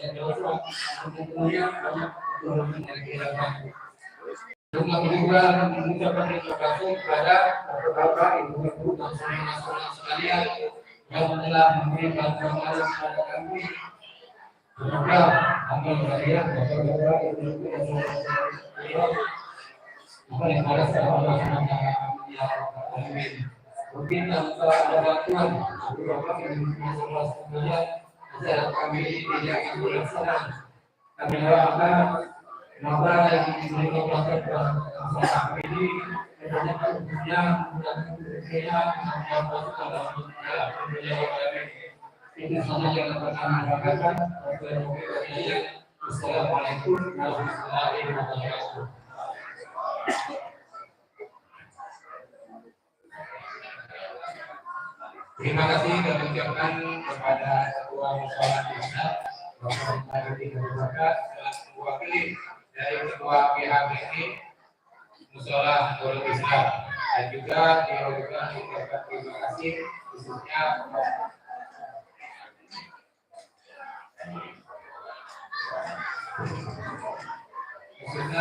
tentunya banyak pertolongan dari Tuhan. Juga mengucapkan terima kasih kepada bapak-bapak, ibu-ibu, dan saudara-saudara sekalian yang telah memberi bantuan alat kepada kami. Semoga amal kalian, bapak-bapak, ibu-ibu, dan saudara-saudara sekalian, apa yang ada Allah SWT. Mungkin tanpa ada bantuan, bapak-bapak, ibu-ibu, dan saudara sekalian, acara kami tidak akan berlaksana. Kami doakan semoga yang diberikan kepada masyarakat ini banyak keuntungannya dan keuntungannya yang masuk dalam dunia ini saja yang dapat kami sampaikan. Assalamualaikum warahmatullahi wabarakatuh. Terima kasih kami ucapkan kepada Ketua Musyawarah Desa Bapak Tadi Bapak mewakili dari Ketua PHBI Musyawarah Nurul Islam dan juga dilakukan ucapkan terima kasih khususnya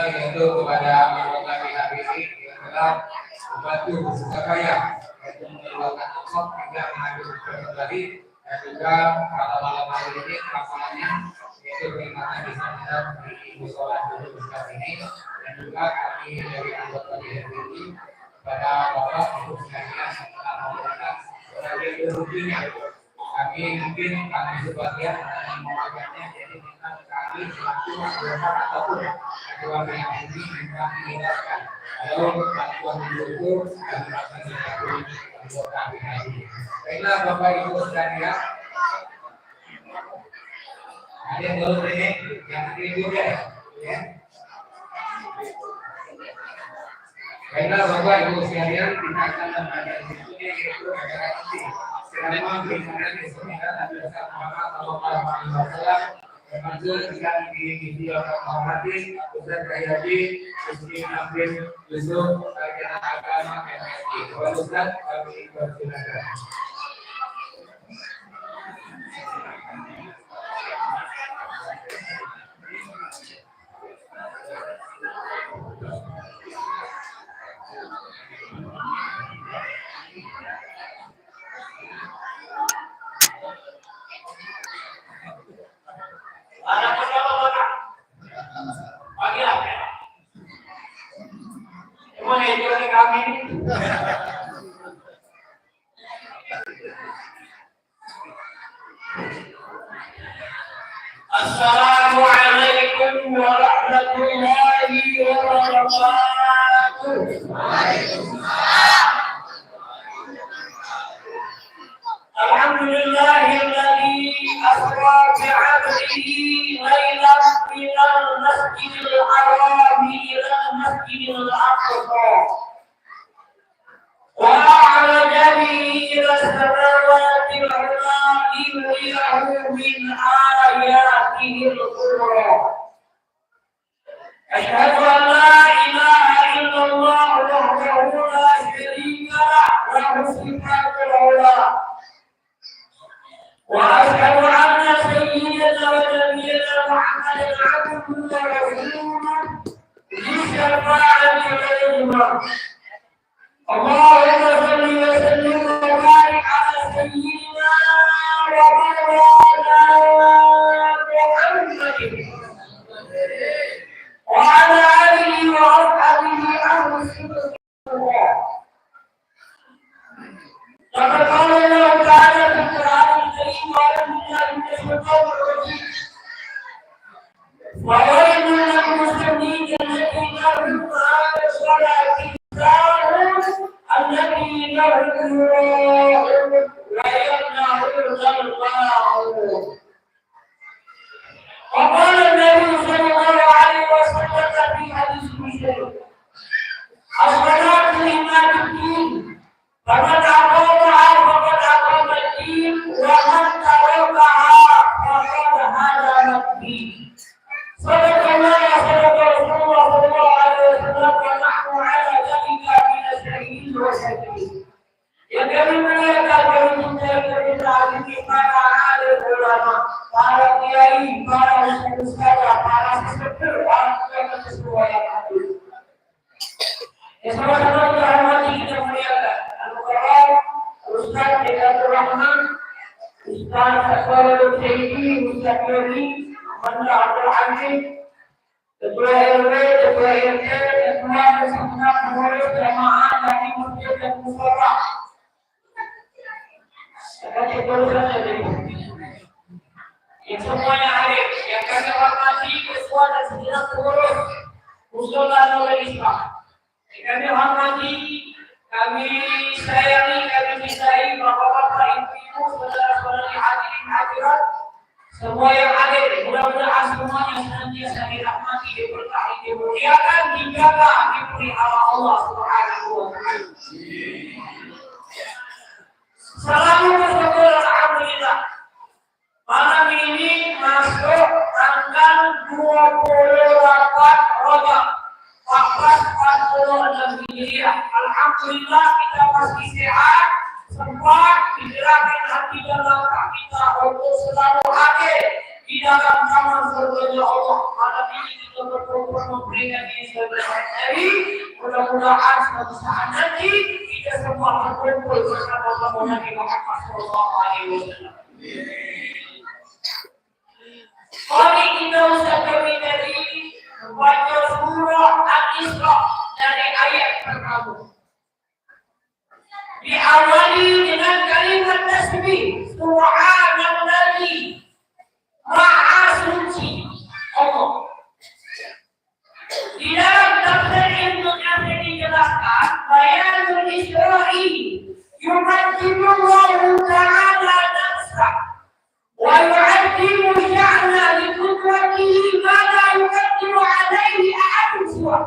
yaitu kepada anggota PHBI yang telah membantu bersusah untuk mengeluarkan angkot hingga mengambil beberapa hari dan juga pada malam hari ini pelaksananya yaitu peringatan di sana di Musyawarah Nurul Islam ini dan juga kami dari anggota PHBI pada Bapak Ibu sekalian yang telah memberikan sebagai berhubungnya kami mungkin kami sebagian yang memakannya jadi kita kami selaku anggota ataupun ketua PHBI minta mengingatkan kalau bantuan itu kami akan dilakukan anggota PHBI. Baiklah Bapak Ibu sekalian, ada yang baru ini yang juga ya. Baiklah Bapak Ibu sekalian, kita akan membaca diskusi yaitu acara ini. Selama beribadah di sini ada Muhammad Sallallahu Alaihi Wasallam termasuk yang diisi oleh Muhammadin, Ustaz Kayaji, Muslim Abdin, Yusuf, Kajian Agama MSI. Kalau Ustaz kami persilakan. Assalamualaikum warahmatullahi wabarakatuh. Alhamdulillahilladzi asra bi'abdihi lailan minal masjidil haram ila masjidil aqsa wa a'raja bihi ila samawati al-ula liyuriyahu min ayatihi al-kubra. Asyhadu an la ilaha illallah wahdahu la syarika lahu sifatul ula wa asyhadu anna sayyidana wa nabiyyana Muhammadan abduhu wa rasuluhu bi syafa'ati al-umma. Allahumma salli wa sallim wa barik ala sayyidina wa maulana Muhammadin wa ala alihi wa ashabihi ahli sunnah. Laqad qala Allah ta'ala fi al-Qur'an al-Karim wa al-Qur'an al-Karim wa wailun lil muslimin alladhina hum 'ala salatihim الذي يهدي ويمنع الغاوون. وقال النبي صلى الله عليه وسلم في حديث مسلم الصلاة إمام الدين فمن أقامها فقد أقام الدين ومن تركها فقد هدم الدين. صدق الله صدق رسول الله صلى الله عليه وسلم ونحن على ذلك من الشهيد والشهيد. Yang kami muliakan kami cintai para alim ulama, para kiai, para Sakuri, Mandra Abdul Aziz, Ketua RW, Ketua RT, Ketua Bersama Pengurus Jamaah dari Masjid dan Musola. Sebagai perusahaan dari yang semuanya hadir, yang kami hormati Ketua dan segenap pengurus Musola Nurul Islam. Yang kami hormati, kami sayangi, kami cintai bapak-bapak, ibu-ibu, saudara-saudari hadirin hadirat, semua yang hadir, mudah-mudahan semuanya senantiasa dirahmati, diberkahi, dimuliakan, dijaga, dipelihara Allah Subhanahu wa Ta'ala. Selalu bersyukur alhamdulillah. Malam ini masuk tanggal 28 Rajab 1446 Hijriah. Alhamdulillah kita masih sehat, sempat digerakkan hati dan langkah kita untuk selalu hadir di dalam kamar surga Allah. Malam ini kita berkumpul memberikan diri sebagai hari. Mudah-mudahan suatu saat nanti kita semua berkumpul bersama Nabi Muhammad SAW. Hari kita Ustaz kami dari membaca surah Al-Isra dari ayat pertama. Diawali dengan kalimat tasbih, Subhanalladzi, Maha Suci Allah. Di dalam tafsir Ibnu Katsir dijelaskan, bayanul Isra'i yuqaddimullahu ta'ala nafsah wa yu'addimu sya'na li qudratihi ma la yuqaddimu alaihi ahadun siwa.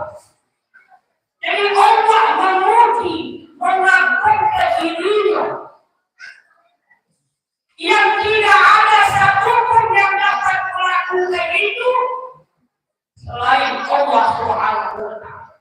Jadi Allah memuji, mengagungkan dirinya yang tidak ada satupun yang dapat melakukan itu selain Allah Subhanahu wa Ta'ala.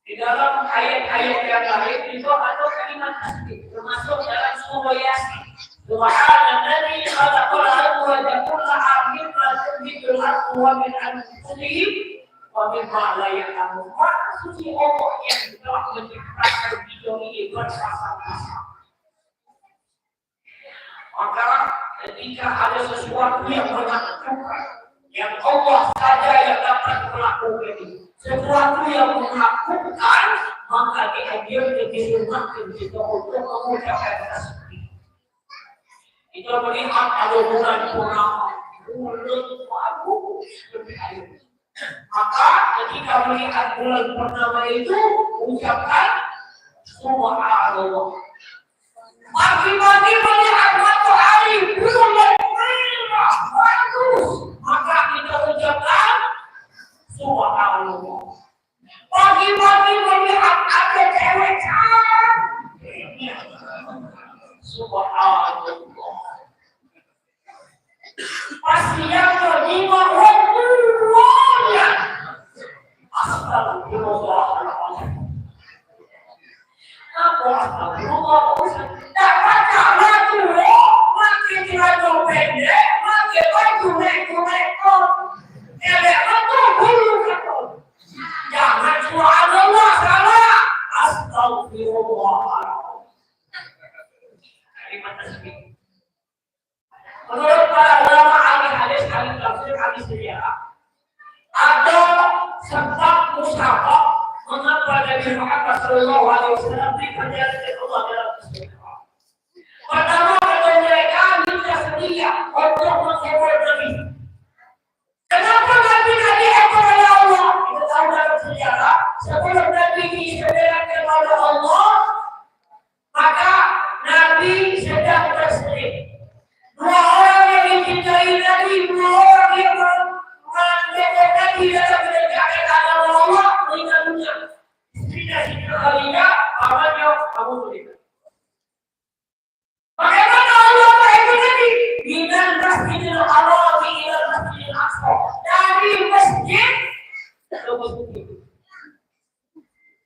Di dalam ayat-ayat yang lain itu ada kalimat tasbih, termasuk dalam surah Yasin. Subhanalladzi khalaqal arda wa ja'alaha mimma tunbitul ardu wa min anfusihim wa mimma la ya'lamun. Maha suci Allah yang telah menciptakan dunia ini bersama-sama. Maka ketika ada sesuatu yang menakjubkan, yang Allah saja yang dapat melakukan itu, sesuatu yang menakutkan, maka dihadirkan dihormatkan kita untuk mengucapkan tasbih. Kita melihat ada bulan purnama, bulan bagus lebih. Maka ketika melihat bulan purnama itu, ucapkan Subhanallah. Pagi-pagi melihat matahari bulan merah bagus, maka kita ucapkan Subhanallah. Pagi-pagi melihat ada cewek cantik, Subhanallah. Pasti yang terima hukumannya, astagfirullahaladzim. Apa astagfirullah? Tak baca lagu, makin baju pendek, makin baju neko-neko. Elek betul bulu betul. Jangan Subhanallah salah. Astagfirullahaladzim. Kalimat tasbih. Menurut para ulama ahli hadis, ahli tafsir, ahli sejarah, ada sebab musyafah mengapa Nabi Muhammad SAW dipercaya Allah dalam istighfar. Pertama, karena mereka minta setia untuk menghibur Nabi. Kenapa Nabi dihibur oleh Allah? Kita tahu dalam sejarah, sebelum Nabi disebutkan kepada Allah, maka Nabi sedang bersedih. Dua orang yang dicintai Nabi, dua orang yang mendekatkan Nabi dalam menegakkan agama Allah, meninggal dunia. Tidak Khadijah, pamannya Abu Talib. Bagaimana Allah menghibur Nabi? Minal Masjidil Haram ila Masjidil Aqsa. Dari masjid ke masjid.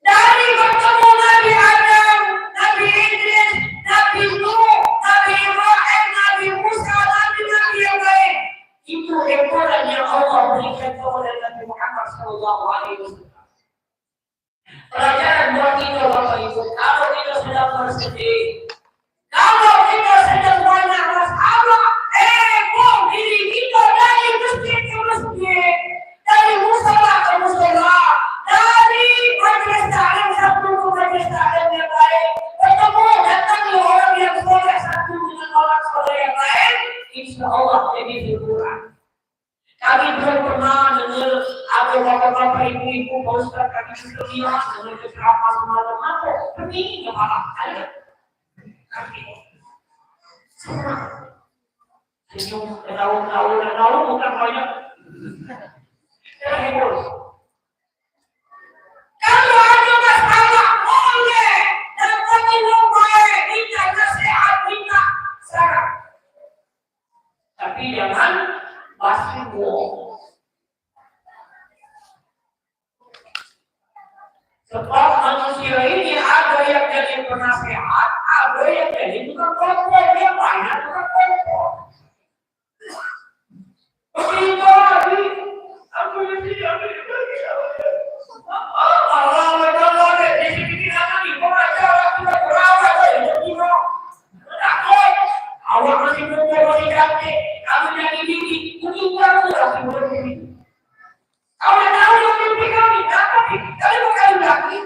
Dari bertemu Nabi Adam, Nabi Idris, Nabi Nuh, Nabi Ibrahim, Nabi Musa, Nabi yang lain. Itu hiburan yang Allah berikan kepada Nabi Muhammad SAW. Pelajaran buat kita Bapak Ibu, kalau kita sedang bersedih, kalau kita sedang banyak masalah, insya Allah jadi hiburan. Kami belum pernah dengar ada bapak-bapak ibu-ibu Pak Ustaz kami sekalian dengan ceramah semalam apa begini malah ada kami senyum tahu bukan banyak terhibur. Kalau ada masalah boleh dan kami boleh minta nasihat minta saran, tapi jangan pasti bohong. Sebab manusia ini ada yang jadi penasehat, ada yang jadi tukang kompor, yang banyak tukang kompor. Begitu lagi, aku ini Allah di sini kita lagi pengacara sudah berawal dari Tino. Awak masih berumur masih cantik, kamu jadi tinggi, meninggal sudah sebelum ini. Awak tahu yang mimpi kami, tapi kami bukan lagi.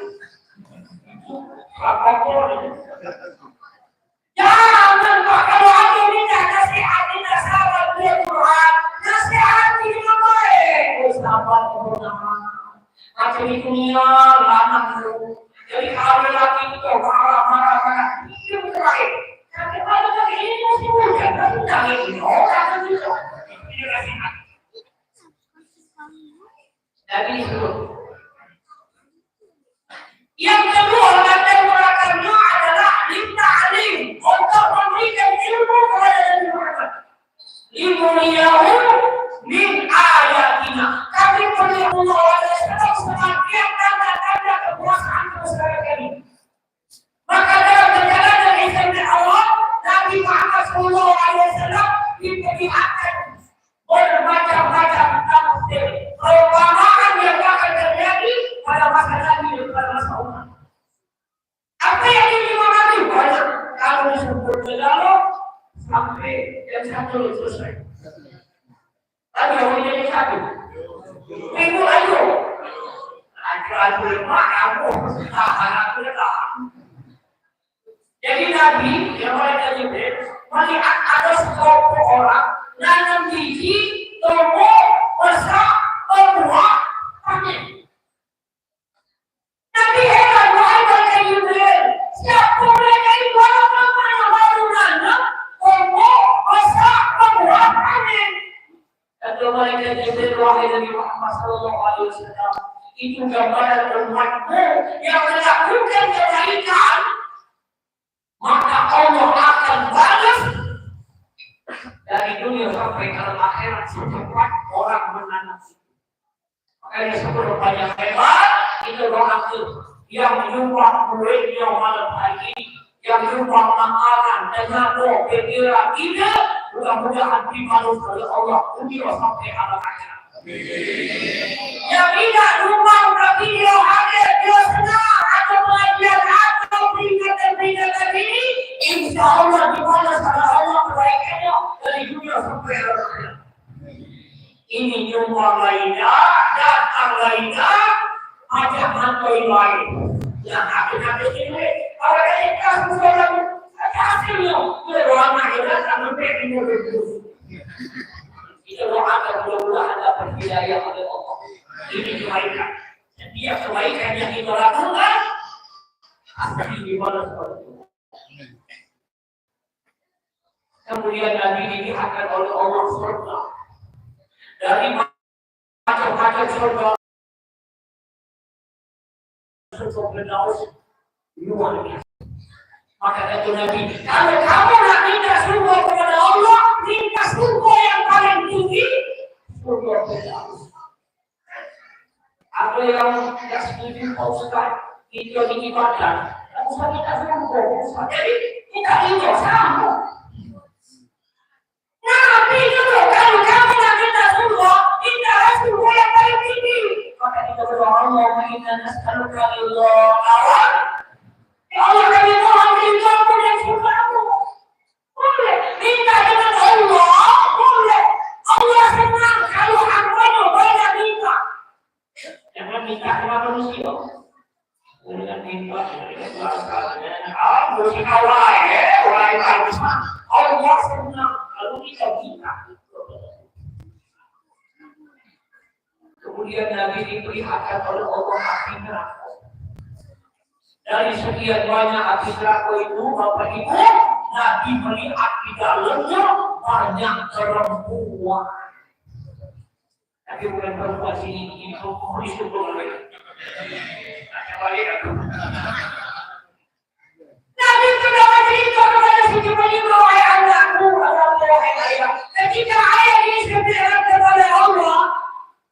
Apa pun. Jangan Pak, kalau aku minta nasihat, minta sahabat dia Tuhan, nasihat ini baik. Sahabat Tuhan, macam di dunia lama dulu. Jadi kalau lagi itu marah, itu baik. Tapi kalau lagi ini masih muda, tapi jangan ini orang itu ini nasihat. Jadi itu. Yang kedua yang melakukannya adalah ta'lim untuk memberikan ilmu kepada Nabi Muhammad. Limuniyahum min ayatina. Kami perlu Allah semakin tanda-tanda kekuasaan kebesaran kami. Maka dalam perjalanan Isra Allah, Nabi Muhammad SAW diperlihatkan bermacam-macam tafsir perumpamaan yang akan terjadi pada masa Nabi dan pada masa umat. Apa yang dimimpi banyak kalau disebut dalam sampai yang satu selesai. Tadi yang jadi satu. Minggu ayo. Ayo mak kamu aku dah. Jadi Nabi yang mereka Jibril melihat ada sekelompok orang nanam biji, tumbuh, besar, berbuah, panen. Nabi heran, wahai mereka Jibril, siapa mereka itu orang-orang yang baru nanam, tumbuh, besar, berbuah, panen. Kata mereka Jibril, wahai Nabi Muhammad SAW, itu gambaran umatmu yang melakukan kebaikan, maka Allah akan balas dari dunia sampai ke akhirat secepat orang menanam. Makanya sebelum banyak hebat itu doa yang menyumbang duitnya malam hari ini, yang menyumbang makanan dengan doa pikiran kita, mudah-mudahan dibalas oleh Allah dunia sampai akhirat. Yang tidak nyumbang tapi dia hadir, dia senang atau belajar atau peringatan ini, insya Allah dibalas oleh Allah kebaikannya dari dunia sampai akhirat. Ini nyumbang lainnya, datang lainnya, ajak mantoi lain. Yang habis-habis ini, kalau ada kasus orang hasilnya, berwarna kita sampai ini dulu. Itu doakan mudah-mudahan dapat hidayah oleh Allah. Ini kebaikan. Setiap kebaikan yang kita lakukan akan dibalas oleh Allah. Kemudian Nabi dilihatkan oleh Allah surga. Dari macam-macam surga Firdaus luar biasa. Maka kata Nabi, kalau kamu nak minta surga kepada Allah, minta surga yang paling tinggi, surga Firdaus. Apa yang tidak setuju Pak Ustaz, itu di ibadah. Kamu usah minta surga, Ustaz. Jadi kita itu sama. Nabi itu kalau kamu nak minta surga, minta surga yang paling tinggi. Maka kita berdoa Allah inna nas'aluka ridha awal. Ya Allah kami mohon ridha-Mu dan surga-Mu. Boleh minta dengan Allah, boleh. Allah senang kalau hamba-Nya banyak minta. Jangan minta dengan manusia. Dengan minta dengan bahasa. Musik Allah Allah senang kalau kita. Kemudian Nabi diperlihatkan oleh Allah api neraka. Dari sekian banyak api neraka itu, Bapak Ibu, Nabi melihat di dalamnya banyak perempuan. Tapi bukan perempuan sini, ini komunis itu boleh. Tanya balik aku. Nabi sudah bercerita kepada Siti Fatimah, wahai anakku, wahai ayah. Ketika ayah ini sebenarnya kepada Allah,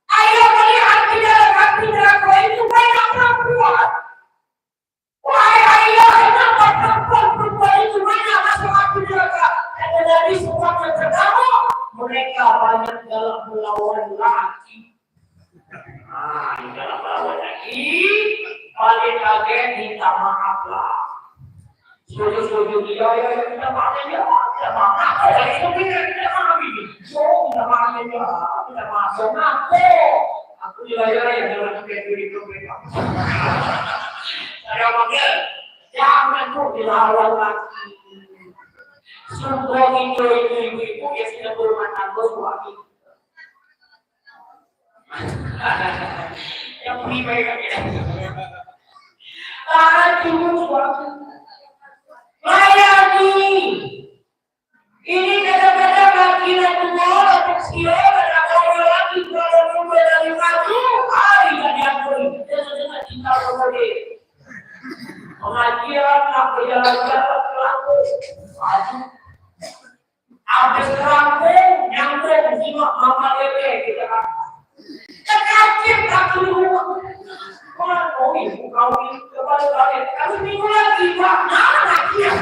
ayah melihat di dalam api neraka itu banyak perempuan. Wahai ayah, kenapa perempuan itu banyak masuk api neraka? Kata Nabi sebab yang pertama, mereka banyak dalam melawan laki. Di dalam melawan laki, paling kaget minta maaf lah. Setuju dia ya minta maaf ya, minta maaf. Kalau itu kita maaf ini, minta maaf ya, minta maaf. Aku dilayar ya dalam diri mereka. Saya panggil, jangan tuh dilawan laki. Semua ibu-ibu yang sudah berumah tangga suami. Yang pribadi ya. Ibu suami. Layani. Ini kadang-kadang laki-laki tua, kecil, kadang-kadang laki kalau dari maju, dan diampuni. Jangan cinta kepada pengajian, apa jalan-jalan pelaku, maju. Habis rampung, nyambung, jiwa, mama lele, kita kan. Terkacir, kaki rumah. Kalau ibu kawin, kepada kalian, kami minggu lagi, Pak, lagi ya.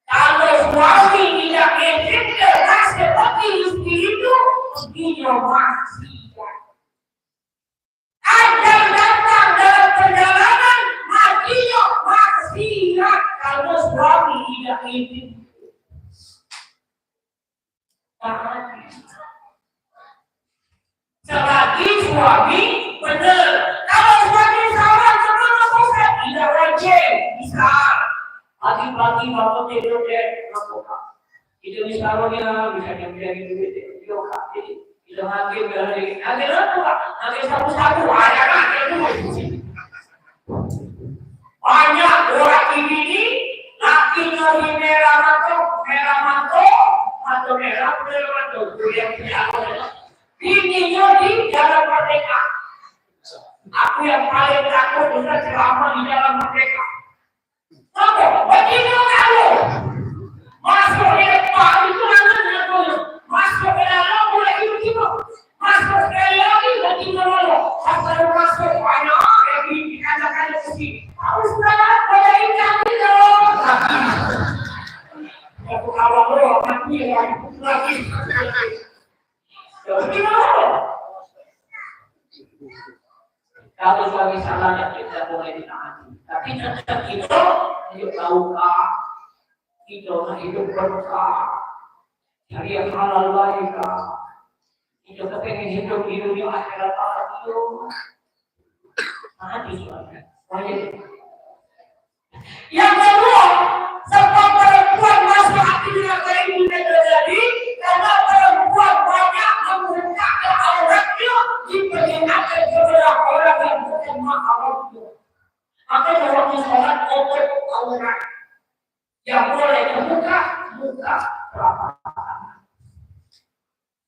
Kalau suami tidak izinkan, masih tapi istri itu, dia maksiat. Ada datang dalam perjalanan, matinya maksiat. Kalau suami tidak izinkan. Selagi suami benar, kalau suami salah sama susah tidak wajib bisa. Pagi-pagi bangun tidur deh, itu misalnya bisa jadi duit itu jadi bisa lagi berlari, lagi satu-satu ada duit. Banyak orang ini lakinya di merah manto, atau merah manto, yang tidak. Bininya di dalam merdeka. Aku yang paling takut bisa ceramah di dalam merdeka. Apa? Bagaimana kamu? Masuk ke depan itu namanya dulu. Masuk ke dalam mulai itu. Masuk sekali lagi lagi dulu. Sampai masuk banyak lagi dikatakan begini. Harus berapa pada ikan itu? Aku awal dulu nanti lagi. Kalau suami salah yang kita boleh ditaati, tapi tetap kita hidup tahukah, kita hidup berkah, cari yang halal baik, kita kepengen hidup di dunia akhirat itu, mati suami. Yang kedua, sebab perempuan masuk hati dengan ini terjadi karena perempuan banyak membukakan auratnya diperlihatkan kepada orang yang bukan mahramnya. Maka dalam sholat otot aurat yang boleh terbuka muka perapatan.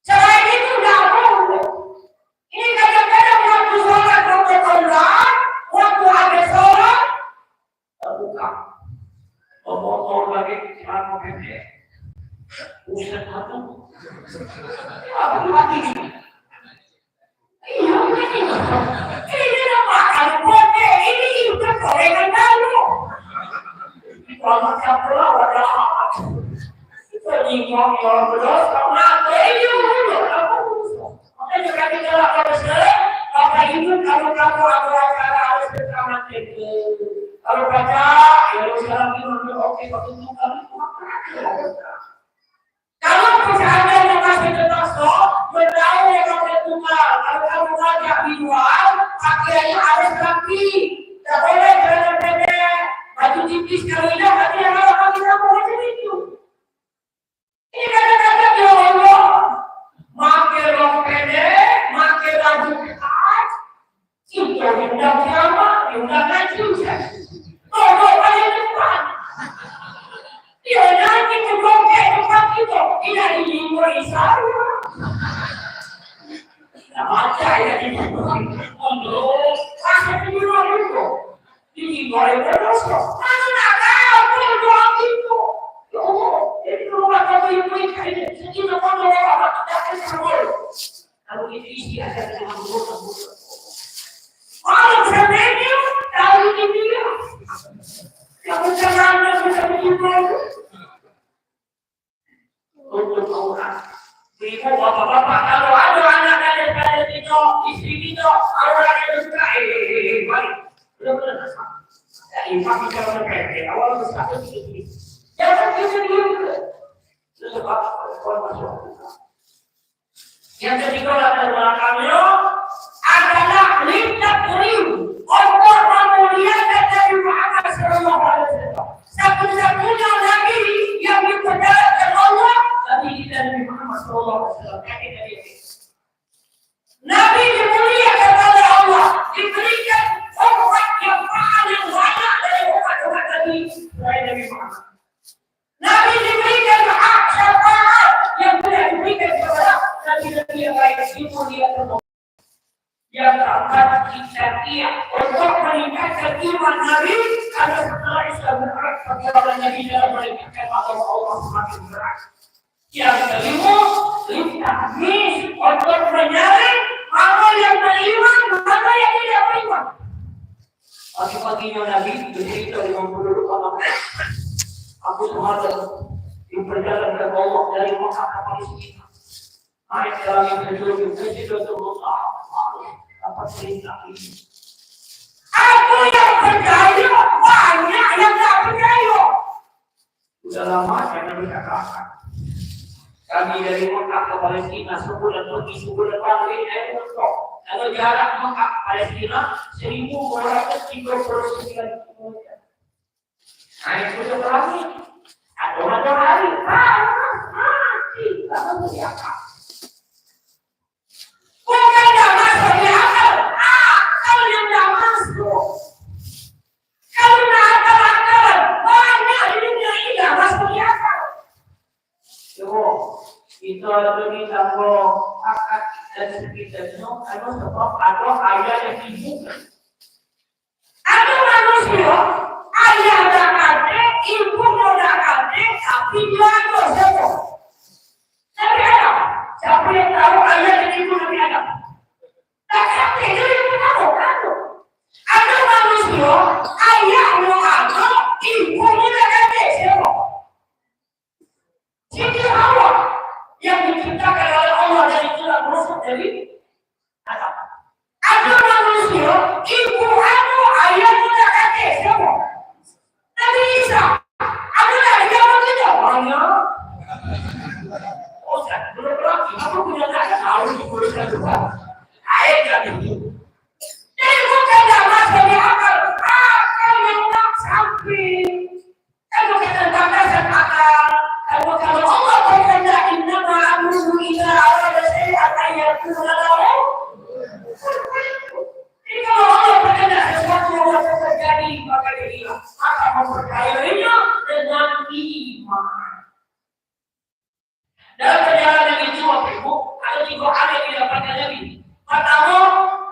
Selain itu tidak boleh. Ini kadang-kadang waktu sholat otot aurat, waktu ada sholat terbuka. Motor lagi selama pendek. Ustaz satu. Apa lagi? Iya, ini makan pendek. Ini juga gorengan dulu. Kalau macam pula ada apa? Kita nyinggung yang belas. Kalau ada ini dulu. Maka juga kita lakukan sekarang. Maka itu kalau kamu ada acara harus bersama kita. Kalau baca, ya sekarang ini oke, waktu itu kami kalau perusahaan yang masih termasuk, bertahu yang masih tunggal. Kalau kamu ngajak dijual, pakaiannya harus rapi. Tak boleh jalan pendek, baju tipis kalau tidak, nanti yang ada kami kamu macam itu. tidak dilindungi saya. Nah, baca ya dilindungi. Untuk kasih dilindungi itu. Dilindungi terus kok. Mana nak tahu dilindungi itu. Ya Allah, jadi rumah kamu yang mereka ini. Sekitar kamu orang tidak semua. Kalau itu isi aja dengan buruk-buruk. Kalau sebenarnya tahu ini dia. Yang berjalan bisa begitu. Untuk orang. Ibu, bapak-bapak, kalau ada anak kalian itu, istri itu, orang yang suka, mari. Benar-benar sama. Jadi, kami kalau berpikir, awal bersatu ini. Jangan kita juga. Sebab, kalau masuk. Yang ketiga adalah kami adalah lintas riu. Allah memuliakan Nabi Muhammad sallallahu alaihi wasallam. Satu-satunya nabi yang dipercayakan Allah Nabi Muhammad sallallahu alaihi wasallam. Nabi dimuliakan oleh Allah, diberikan umat yang paling banyak dari umat-umat Nabi Muhammad. Nabi diberikan hak syafaat yang tidak diberikan kepada Nabi yang lain. Dimuliakan Allah. Yang akan kita lihat untuk meningkatkan iman Nabi karena setelah Islam berat perjalanan Nabi dalam meningkatkan Allah semakin berat. Yang kelima, litahmis untuk menyaring mana yang beriman, mana yang tidak beriman. Pagi-paginya Nabi bercerita dengan penduduk Allah. Aku semalam berjalan ke bawah dari Mekah ke Palestina. Naik dalam yang terjun ke Sidratullah. Apa cerita ini? Aku yang percaya, banyak yang tak percaya. Sudah lama saya berkata, kami dari Mekah ke Palestina sebulan pergi, sebulan balik, untuk. Kalau jarak Mekah Palestina 1.239 km. Nah itu setelahnya, ada hari, mati, karena berjaka. Bukan tidak masuk di akal, akal yang tidak masuk. Kalau tidak akal-akal, banyak di dunia ini tidak masuk di akal. Coba, itu ada di dalam akal dan sekitarnya, ada sebab ada ayah yang dibuka. Ada manusia, ayah dan adik, ibu dan adik, tapi dia ada sebab. Tapi ada, siapa yang tahu ayah dan ibu Nabi Adam? Tak sampai itu yang tahu. Ada manusia, ayahnya ada, ibunya ada siapa? Siti Hawa yang diciptakan oleh Allah dari tulang rusuk dari Adam. Ada manusia, ibu ada, ayahnya ada siapa? Nabi Isa. Ada lagi yang begitu? Banyak. Oh, saya belum lagi. Aku punya tak tahu di kuliah juga. Air jadi. Jadi bukan tak masuk di akal. Akal yang tak sampai. Kalau kita tak masuk akal. Kalau Allah berkata innama amruhu idza arada syai'an an yaqula lahu. Jadi kalau Allah berkata sesuatu yang terjadi maka dia akan mempercayainya dengan iman. Dalam perjalanan itu, Ibu, ada 3 hal yang didapatkan Nabi. Pertama,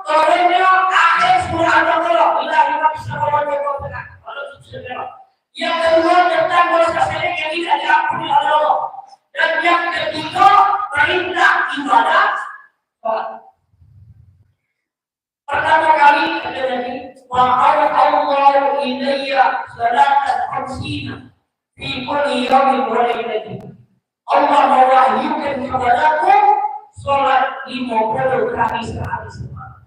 turunnya akhir surah Al-Baqarah. Ilahi Nabi Sallallahu Alaihi Wasallam. Yang kedua, tentang dosa syirik yang tidak diampuni oleh Allah. Dan yang ketiga, perintah ibadah. Pertama kali ada Nabi, wa'ala Allahu ilayya salatan khamsina fi kulli yawmin wa laylatin. Allah mewahyukan kepadaku sholat 50 kali sehari semalam.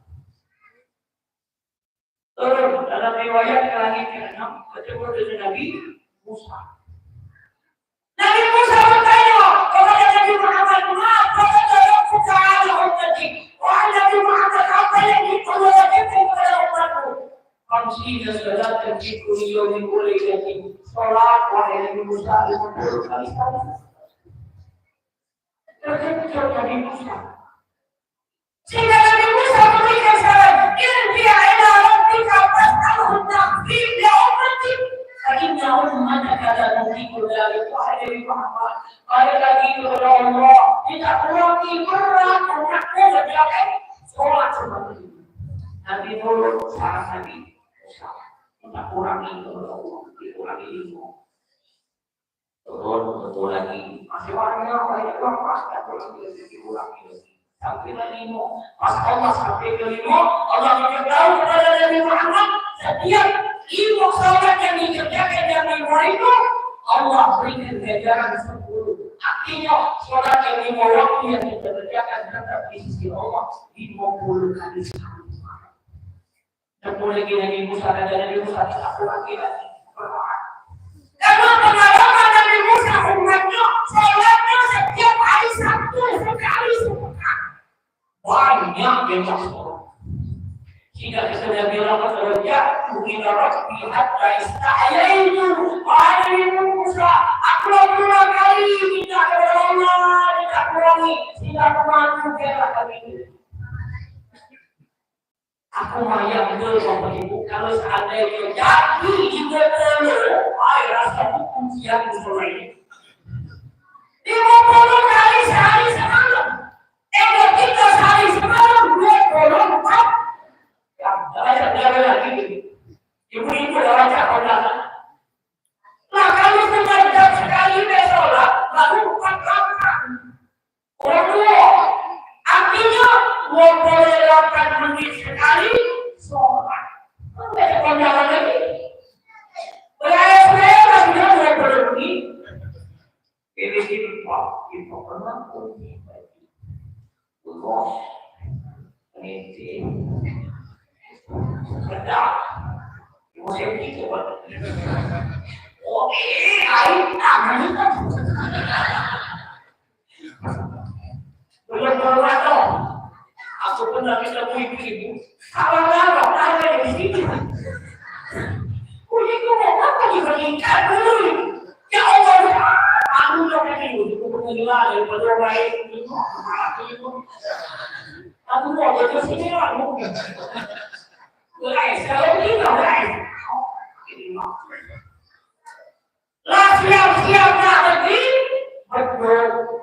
Turun dalam riwayat langit ke-6 bertemu dengan Nabi Musa. Nabi Musa bertanya kepada Nabi Muhammad, "Mengapa kau ta'ala ummati?" Wahai Nabi Muhammad, apa yang diperlukan kepada umatku? Kamsi dan salat dan cikgu yang boleh jadi sholat wahai Nabi Musa 50 kali sehari. Terkejut Nabi Musa. Sehingga Nabi Musa memberikan saran, "Irji'a ila rabbika fas'alhu at-takhfif li ummati." فإن أمتك لا تطيق ذلك وحده محمد قال الذي يدعو الله لتقوى مرة تقوى ذلك sholat seperti itu. Nanti dulu saran lagi, kita kurangi dulu, dikurangi ilmu. Turun betul lagi, masih banyak banyak pasti dikurangi lagi. Sampai ilmu, pas Allah sampai ilmu, Allah memberitahu kepada Nabi Muhammad setiap ilmu sholat yang dikerjakan dengan itu Allah berikan ganjaran 10. Artinya sholat yang 5 waktu yang kita kerjakan tetap di sisi Allah 50 kali sehari. Dan mulai Nabi Musa dan Nabi Musa tidak lagi karena pengalaman Nabi Musa umatnya sholatnya setiap hari Sabtu sekali sepekan. Banyak yang sholat. Jika kita bilang kerja, mungkin orang lihat guys, saya itu Nabi Musa, aku 2 kali minta kepada Allah, tidak kurangi, tidak memadu kira kali ini. Aku mayang dulu ibu, kalau seandainya jadi juga dulu, rasa hukum siang mulai. 50 kali sehari semalam, kita sehari semalam 24. Jangan lagi. Ibu-ibu dah baca kondangan. Nah, kalau sengaja sekali sholat, lalu 4 rakaat. Kedua, artinya 28 menit sekali sholat. Baca kondangan lagi. Saya sudah 20 menit. Ini kita pernah punya bagi. Allah, ini. Benar, musim itu oke, air tangan belum berlaku. Aku pernah ketemu ibu-ibu. Kalau ada di sini, kuliku mau apa dibandingkan dulu? Ya Allah, aku udah ketemu di pengadilan daripada baik. Aku mau ke sini aku. Kalau ini enggak lah siap-siap lagi betul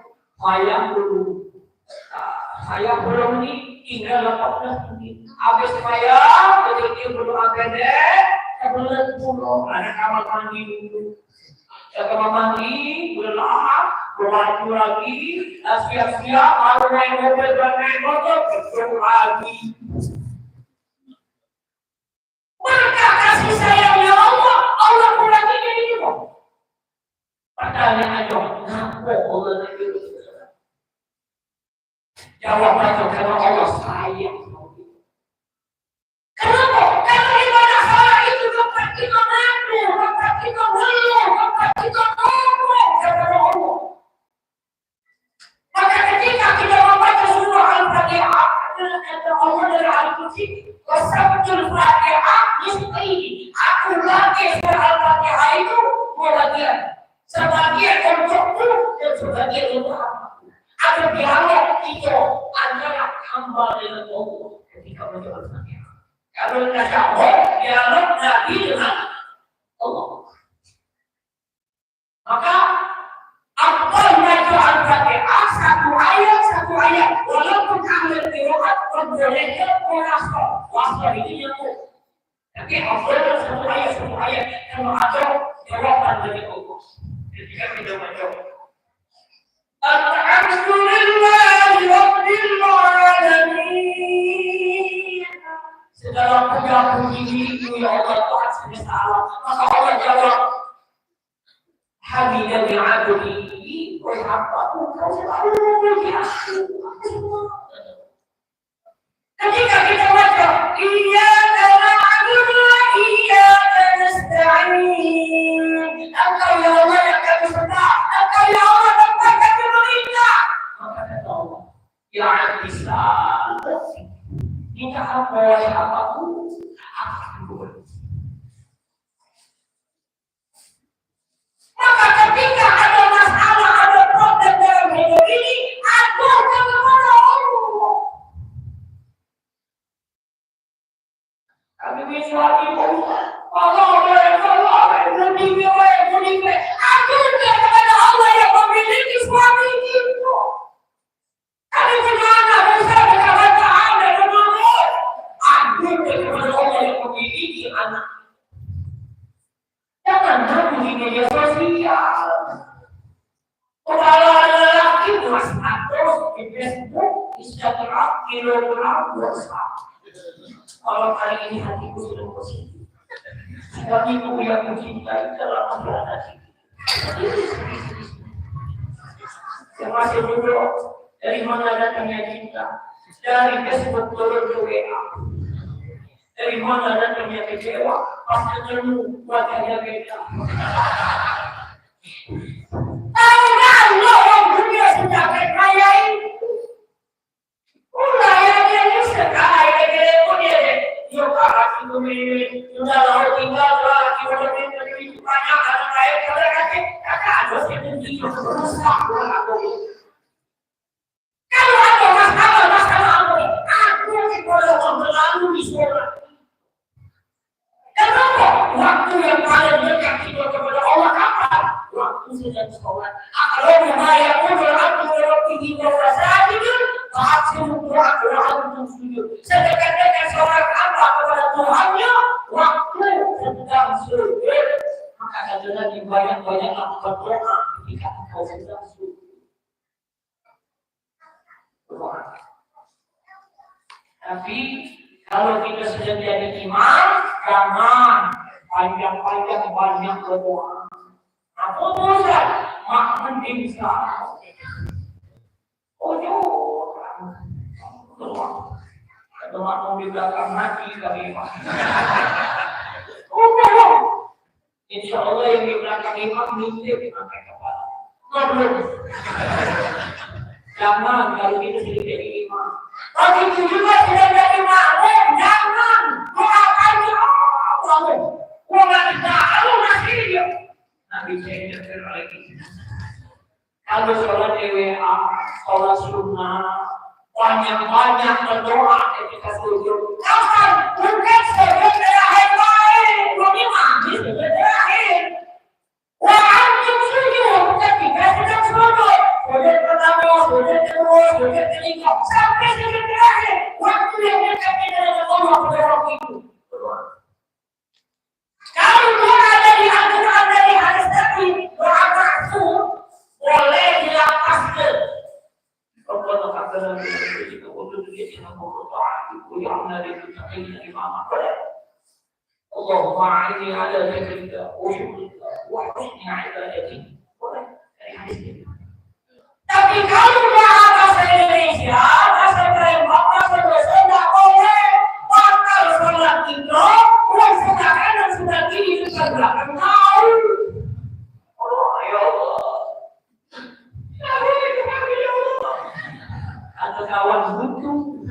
saya belum ini tinggal 18 menit habis saya begitu belum agenda sebelum 10 ada kamar mandi dulu kamar mandi berlahap bermandi lagi siap-siap baru naik mobil dan naik motor betul lagi. Maka kasih sayangnya Allah kurangi jadi itu. Pertanyaannya, kenapa Allah lagi? Jawabannya karena Allah sayang. Kenapa? Karena ibadah salah itu tempat kita mampu, tempat kita belum, tempat kita mampu kepada Allah. Maka ketika kita membaca surah Al-Fatihah, kata Allah dari Al-Qur'an, wasabtul Fatihah nisfi. Aku bagi surah Al-Fatihah itu 2 bagian. Sebagian untukku dan sebagian untuk hamba. Ada dialog itu antara hamba dengan Allah ketika membaca Al-Fatihah. Kalau tasyahud, dialog Nabi dengan Allah. Maka apa membaca Al-Fatihah satu ayat walaupun ambil qiraat bolehnya merasa wasal ini nyambung. Tapi apa satu ayat kalau ada jawaban dari Allah. Ketika kita baca Alhamdulillahi Rabbil Alamin. Segala puji itu ya Allah Tuhan semesta alam. Maka Allah jawab Hamidani abdi wa hamdahu kau selalu memuji aku. Ketika kita baca Iyyaka na'budu wa iyyaka nasta'in. Engkau ya Allah yang kami sembah, Engkau ya Allah tempat kami meminta. Maka kata Allah, ya abdi salam. Minta apa wahai hambaku, aku boleh. Maka ketika ada masalah, ada problem dalam hidup ini, aduhkan kepada Allah. Kami bisa ibu, Allah boleh, Allah boleh, status di Facebook, Instagram, kilogram WhatsApp. Kalau kali ini hatiku sudah positif, hatiku yang mencintai dalam berada yang masih dulu dari mana datangnya cinta? Dari Facebook turun ke WA. Dari mana datangnya kecewa? Pas ketemu wajahnya beda. Tahu nggak lo yang dunia sudah kaya ini? Ulah yang ini sekaya dia deh. Yo hati kami sudah lalu tinggal lagi lebih banyak orang lain kalau kata ada yang tinggi rusak aku. Kalau ada masalah aku yang boleh berlalu di sekolah. Kenapa? Waktu yang paling dekat kita kepada Allah kapan? Waktu sedang sekolah. Kalau membayar aku pergi ke pasar itu, saat semua aku sujud. Sedekat-dekat seorang hamba kepada Tuhannya, waktu sedang sujud. Maka adalah banyak-banyak berdoa ketika engkau sedang sujud. Tapi kalau kita sudah jadi imam, jangan panjang-panjang banyak berdoa. Apa bosan? Makmum bisa. Kalau makmum di belakang mati kami imam. Insya Allah yang di belakang imam mintip pakai kepala. Jangan kalau kita sudah jadi imam. Begitu juga sudah jadi makmum, jangan doakan kamu. Orang tahu nasibnya. Nabi saya lagi. Kalau sholat WA, sholat sunnah, banyak-banyak berdoa ketika sujud. Kapan? Bukan sujud terakhir baik, belum mandi sujud terakhir. Wajib sujud ketika sedang sujud. Sujud pertama, sujud kedua, sujud ketiga, sampai sujud terakhir. Waktu yang dekat dengan Allah pada waktu itu. Kalau doa ada di Al-Quran dari hadis Nabi, doa maksud boleh dilapaskan. Rabbana hablana min ladunka wa dhurriyatan qurrata a'yun waj'alna lil muttaqina imama. Allahumma a'inni 'ala dzikrika wa syukrika wa husni 'ibadatik. Boleh dari hadis ini. Tapi kalau doa bahasa Indonesia, bahasa Palembang, bahasa Indonesia tidak boleh. Bakal sholat kita, uang sebelah kanan sebelah kiri sebelah belakang tahu. Oh ya Allah. Atau kawan butuh.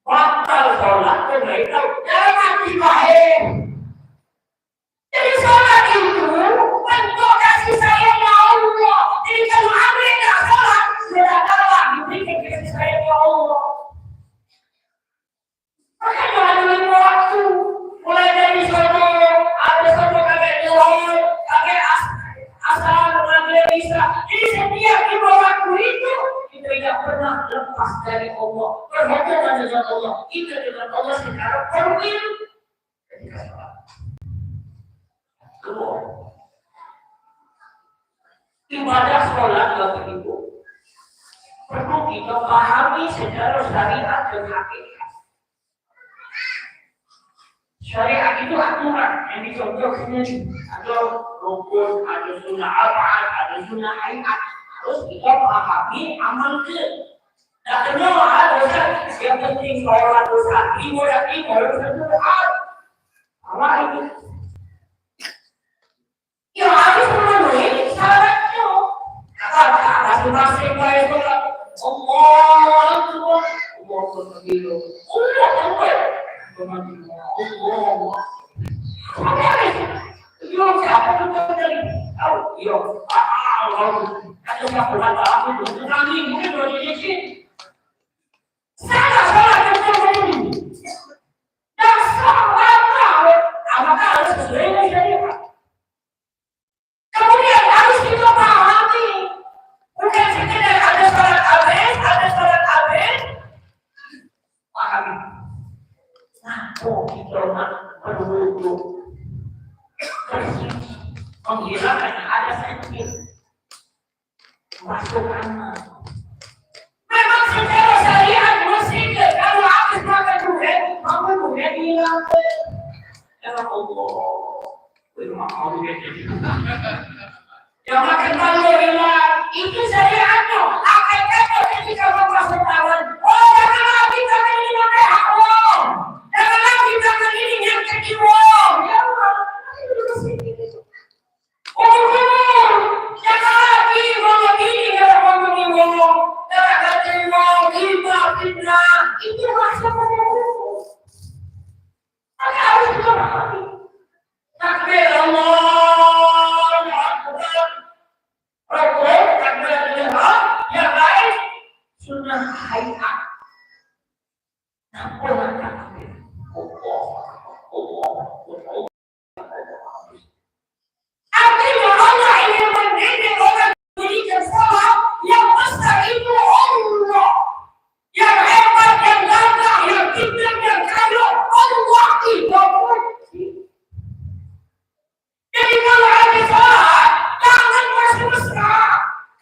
Bakal sholat mereka jangan dibahas. Jadi sholat itu bentuk kasih sayangnya Allah. Jadi kalau Anda tidak sholat, sudah kalah diberikan kasih sayangnya Allah. Makanya ada waktu. Mulai dari sono, ada sono kakek jauh, kakek asal mengambil bisa. Jadi setiap di waktu itu, kita tidak pernah lepas dari Allah. Berhubungan dengan Allah. Kita dengan Allah secara perwil. Ketika sholat. Kedua. Ibadah sholat Bapak Ibu perlu kita pahami secara syariat dan hakikat. Syariat itu aturan yang dicontohkan, ada rukun, ada sunnah arba'at, ada sunnah hayat. Harus kita pahami, amalkan. Dan kedua dosa yang penting sholat dosa timur dan timur doa. Apa itu? Ya harus memenuhi syaratnya. Kata masing-masing baik sholat. Allah Akbar. Allah Akbar. Allah Akbar. Allah. Yo, siapa tu tadi? Yo, Allah. Ada yang berkata aku tu kami mungkin boleh jadi. Salah betul. Dan salah apakah harus sesuai dengan syariat? Kemudian harus kita pahami, bukan sekedar ada sholat habis, pahami. Nah, kita berwudu, bersih, menghilangkan ada sakit, masuk masuk anak. Memang secara syariat muslim kalau habis makan durian bilang ya Allah, yang makan malu bilang itu syariatnya. Hakikatnya ketika masuk tangan, oh janganlah kita ini pakai haram, janganlah kita ini yang kedua. Ya Allah, jangan lagi ngomong ini kalau ngomong jangan terima fitnah itu maksudnya maka harus dipahami. Takbir Allahu Akbar, rukuk takbiratul ihram, yang lain sunnah hayat. Nampun takbir Allah. Artinya Allah ingin mendidik orang memberikan salah yang besar itu Allah, yang hebat, yang gagah, yang tinggi, yang kaya, Allah tidak mungkin. Jadi kalau ada salah, jangan mesra-mesra,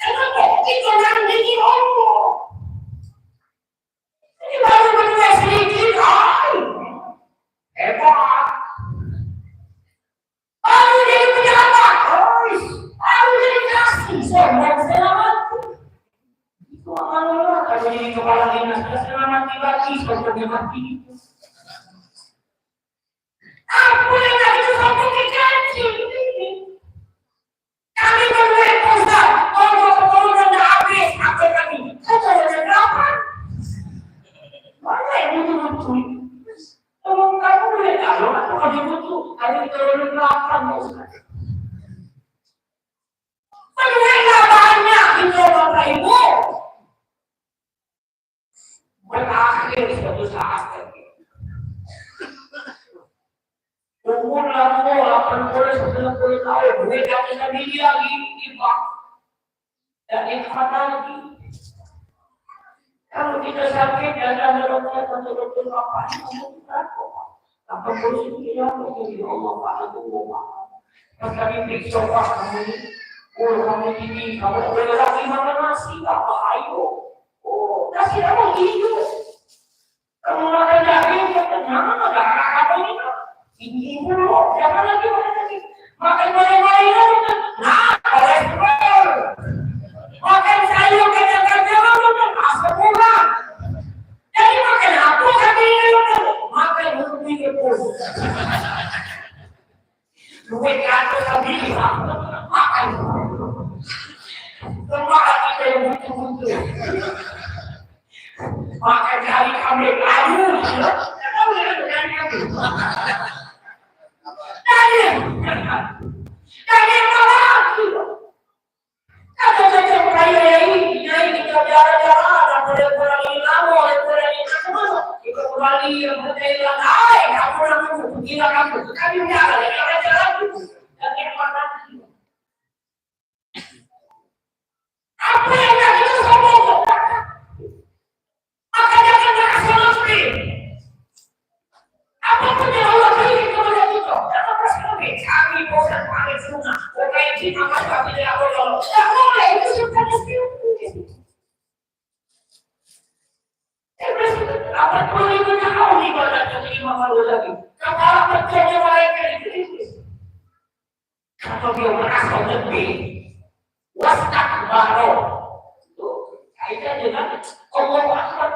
karena itu yang mendidik Allah. Ini baru berdua sedikit, hebat. Baru jadi pejabat, baru jadi kasih, sombong selamat. Itu amalnya, kalau jadi kepala dinas, selamat dibagi, sombongnya mati. Aku yang tadi itu sombong diganti. Kami memulai pusat, kalau sudah habis, apa kami? Kita sudah berapa? Mana yang betul-betul? Tolong kamu boleh tahu atau kalau dibutuh ada turun belakang Ustaz. Mereka banyak itu Bapak Ibu. Berakhir suatu saat lagi. Umur lampu 80-90 tahun, mereka bisa diri lagi ibadah dan ikhlas lagi. Kalau kita sakit, ada dokter atau dokter apa? Apa polisi kita menjadi Allah Taala tunggu maka diperiksa kamu ini, kamu ini, kamu boleh lagi makan nasi, apa ayo? Oh, nasi apa hidup? Kamu makan daging, jangan darah kamu ini dulu, jangan lagi makan main-mainan, nah kolesterol, makan sayur kacang-kacangan, asam urat. Jadi makan apa kami ini? Makan lebih kepul. Duit kata kami makan. Semua kita yang butuh-butuh. Makan dari kami lalu. Tahu tidak dengan kami? Dari mana lagi? Kata-kata kaya ini kita jalan-jalan, ada ini lama, ada ini kemana? Kita kembali yang berjalan, kamu langsung gila kamu jalan, kita jalan dulu. Dan yang mana lagi? Apa yang kita ngomong? Maka jangan kasih lebih. Apapun yang Allah beri kepada kita, jangan kasih lebih. Kami bukan paling sunnah, bukan kita kami tidak boleh. Tak boleh itu sudah mesti. Apa boleh tahu ibadah terima malu lagi? Kepala kerjanya mereka itu. Kalau dia merasa lebih, wastakbaru. Itu kaitan dengan Allah Akbar.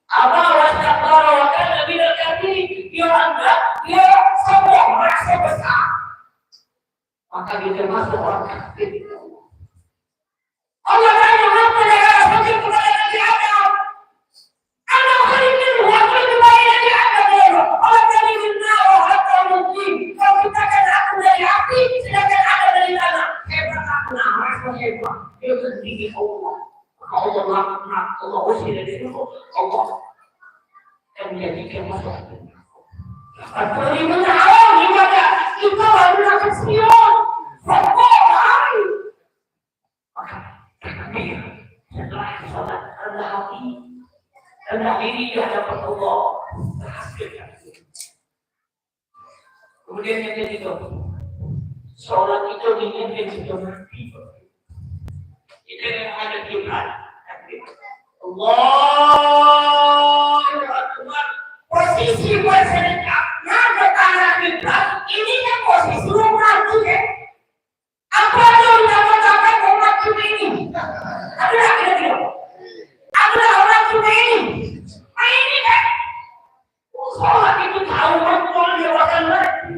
Apa wastakbaru akan lebih dari dia anggap dia sombong merasa besar. Maka dia termasuk orang kafir. Allah tanya apa yang seperti kepada Nabi Adam. Anak ini waktu kembali Nabi Adam. Allah tanya minta hatta mungkin. Kalau kita kan aku dari api, sedangkan ada dari tanah. Hebat aku nak, hebat. Dia sendiri Allah. Allah laknat, Allah usir dari itu. Allah yang menjadikan masuk. Atau di mana Allah ibadah kita baru akan siap. Fokus. Maka takbir setelah salat rendah hati, rendah diri di hadapan Allah. Kemudian yang ketiga, sholat itu diinginkan sudah mati. Kita yang ada kiblat. Allahu Akbar. Posisi bersedekah ke arah kiblat ini kan posisi mati kan? Apa yang dikatakan umat kita ini? Adalah kira-kira. Adalah orang kita ini. Ini kan? Sholat itu tahu betul dia akan mati.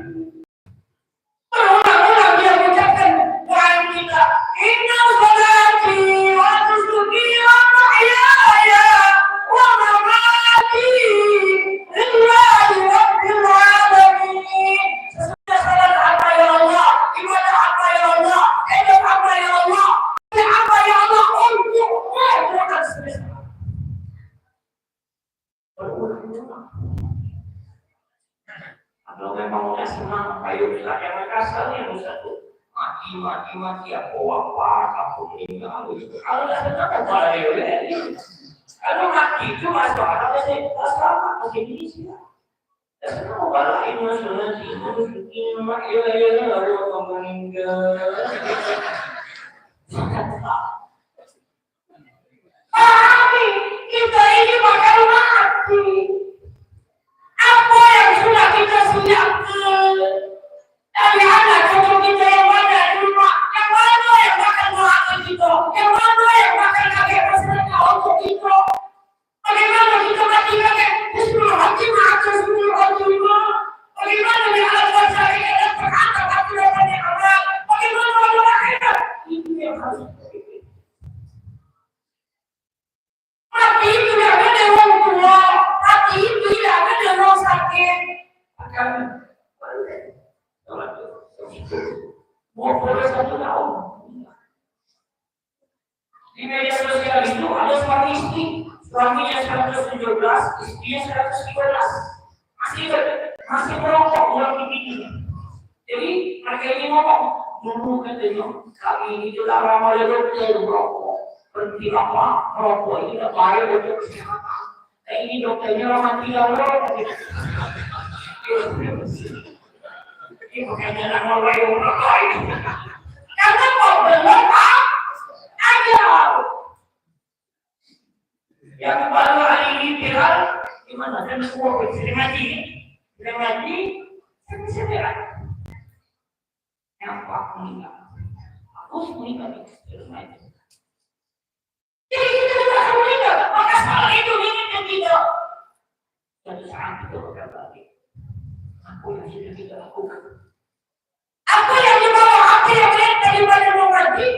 Berulang-ulang dia mengucapkan doa kita. Inna sholati wa nusuki wa mahyaya wa mamati lillahi rabbil alamin. Sesudah salat apa ya Allah? Ibadah apa ya Allah? Hidup apa ya Allah? Apa ya Allah? Untukmu akan selesai. Berulang-ulang. Kalau memang udah senang, ayo kita yang kasarnya satu mati apa aku meninggal. Kalau udah senang, apa ayo kalau mati itu masuk akal sih, sama masih Indonesia. Dan senang balain masalah sih, ini mak ya aku meninggal. Tapi kita ini bakal mati. Apa yang sudah kita siapkan dari anak cucu kita yang ada di rumah, yang mana yang akan melakukan kita, yang mana yang akan kakek bersedekah untuk kita, bagaimana kita mati kakek Bismillah hati maafkan sebelum Allah, bagaimana di alam bangsa ini dan berkata hati dapat diamal, bagaimana Allah akhirat, itu yang harus kita. Mati itu tidak ada orang tua, mati itu tidak ada orang sakit. Akan mau boleh 1 tahun. Di media sosial itu ada suami istri, suaminya 117, istrinya 113. Masih merokok uang pipinya. Jadi mereka ini ngomong, dulu katanya kami ini sudah ramah ya dokter merokok. Berhenti apa? Merokok ini tidak baik untuk kesehatan. Ini dokternya ramah tidak merokok. Ini bukan jalan mulai merokok ini. Karena kok belum aja. Yang baru hari ini viral, gimana? Dan semua sering ngaji, saya bisa viral. Yang Pak meninggal, aku meninggal terus ngaji. Jadi kita tidak akan meninggal, maka salah itu ingatkan kita. Suatu saat kita akan balik. Apa yang sudah kita lakukan? Apa yang dibawa hati yang lain daripada mengaji?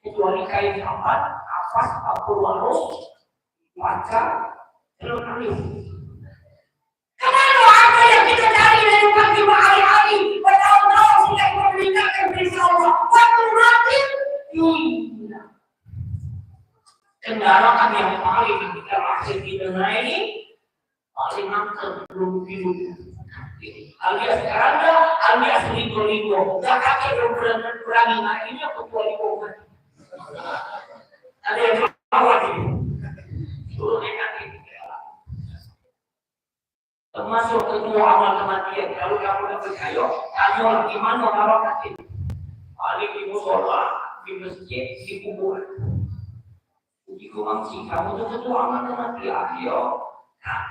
Kecuali kain sampan, nafas, warus, baca, terus. Kemana apa yang kita cari dari pagi hari-hari? Bertahun-tahun sudah meninggalkan berita Allah. Waktu mati, hilang. Kendaraan yang paling kita masih di dunia ini paling angker belum hidup. Alias keranda, alias ligo-ligo. Zakatnya belum berani naik ini kecuali bukan. Ada yang bawa ini. Suruh nekat ini. Termasuk ketua amal kematian. Kalau kamu tidak percaya, tanya gimana orang mati. Paling di musola, di masjid, di kuburan. Di kumangsi, kamu itu ketua amal kematian. Yo,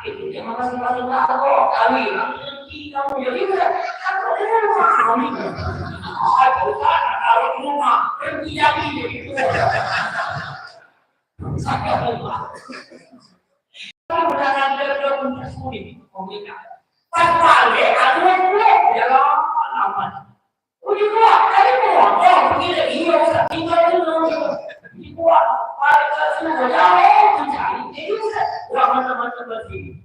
itu dia makasih paling tahu. Kami, kamu jadi udah. Kamu ada rumah kami. Aku tak ada rumah. Pergi lagi jadi. Saya lupa. Kalau berangkat dari puncak sulit, komunikasi. Pas balik, ada yang pulang, ya lama. Uji kuat, tadi kuat. Oh, begini, iya, usah tinggal dulu. Uji kuat, balik ke semua jauh, mencari. Jadi usah, udah macam-macam bersih.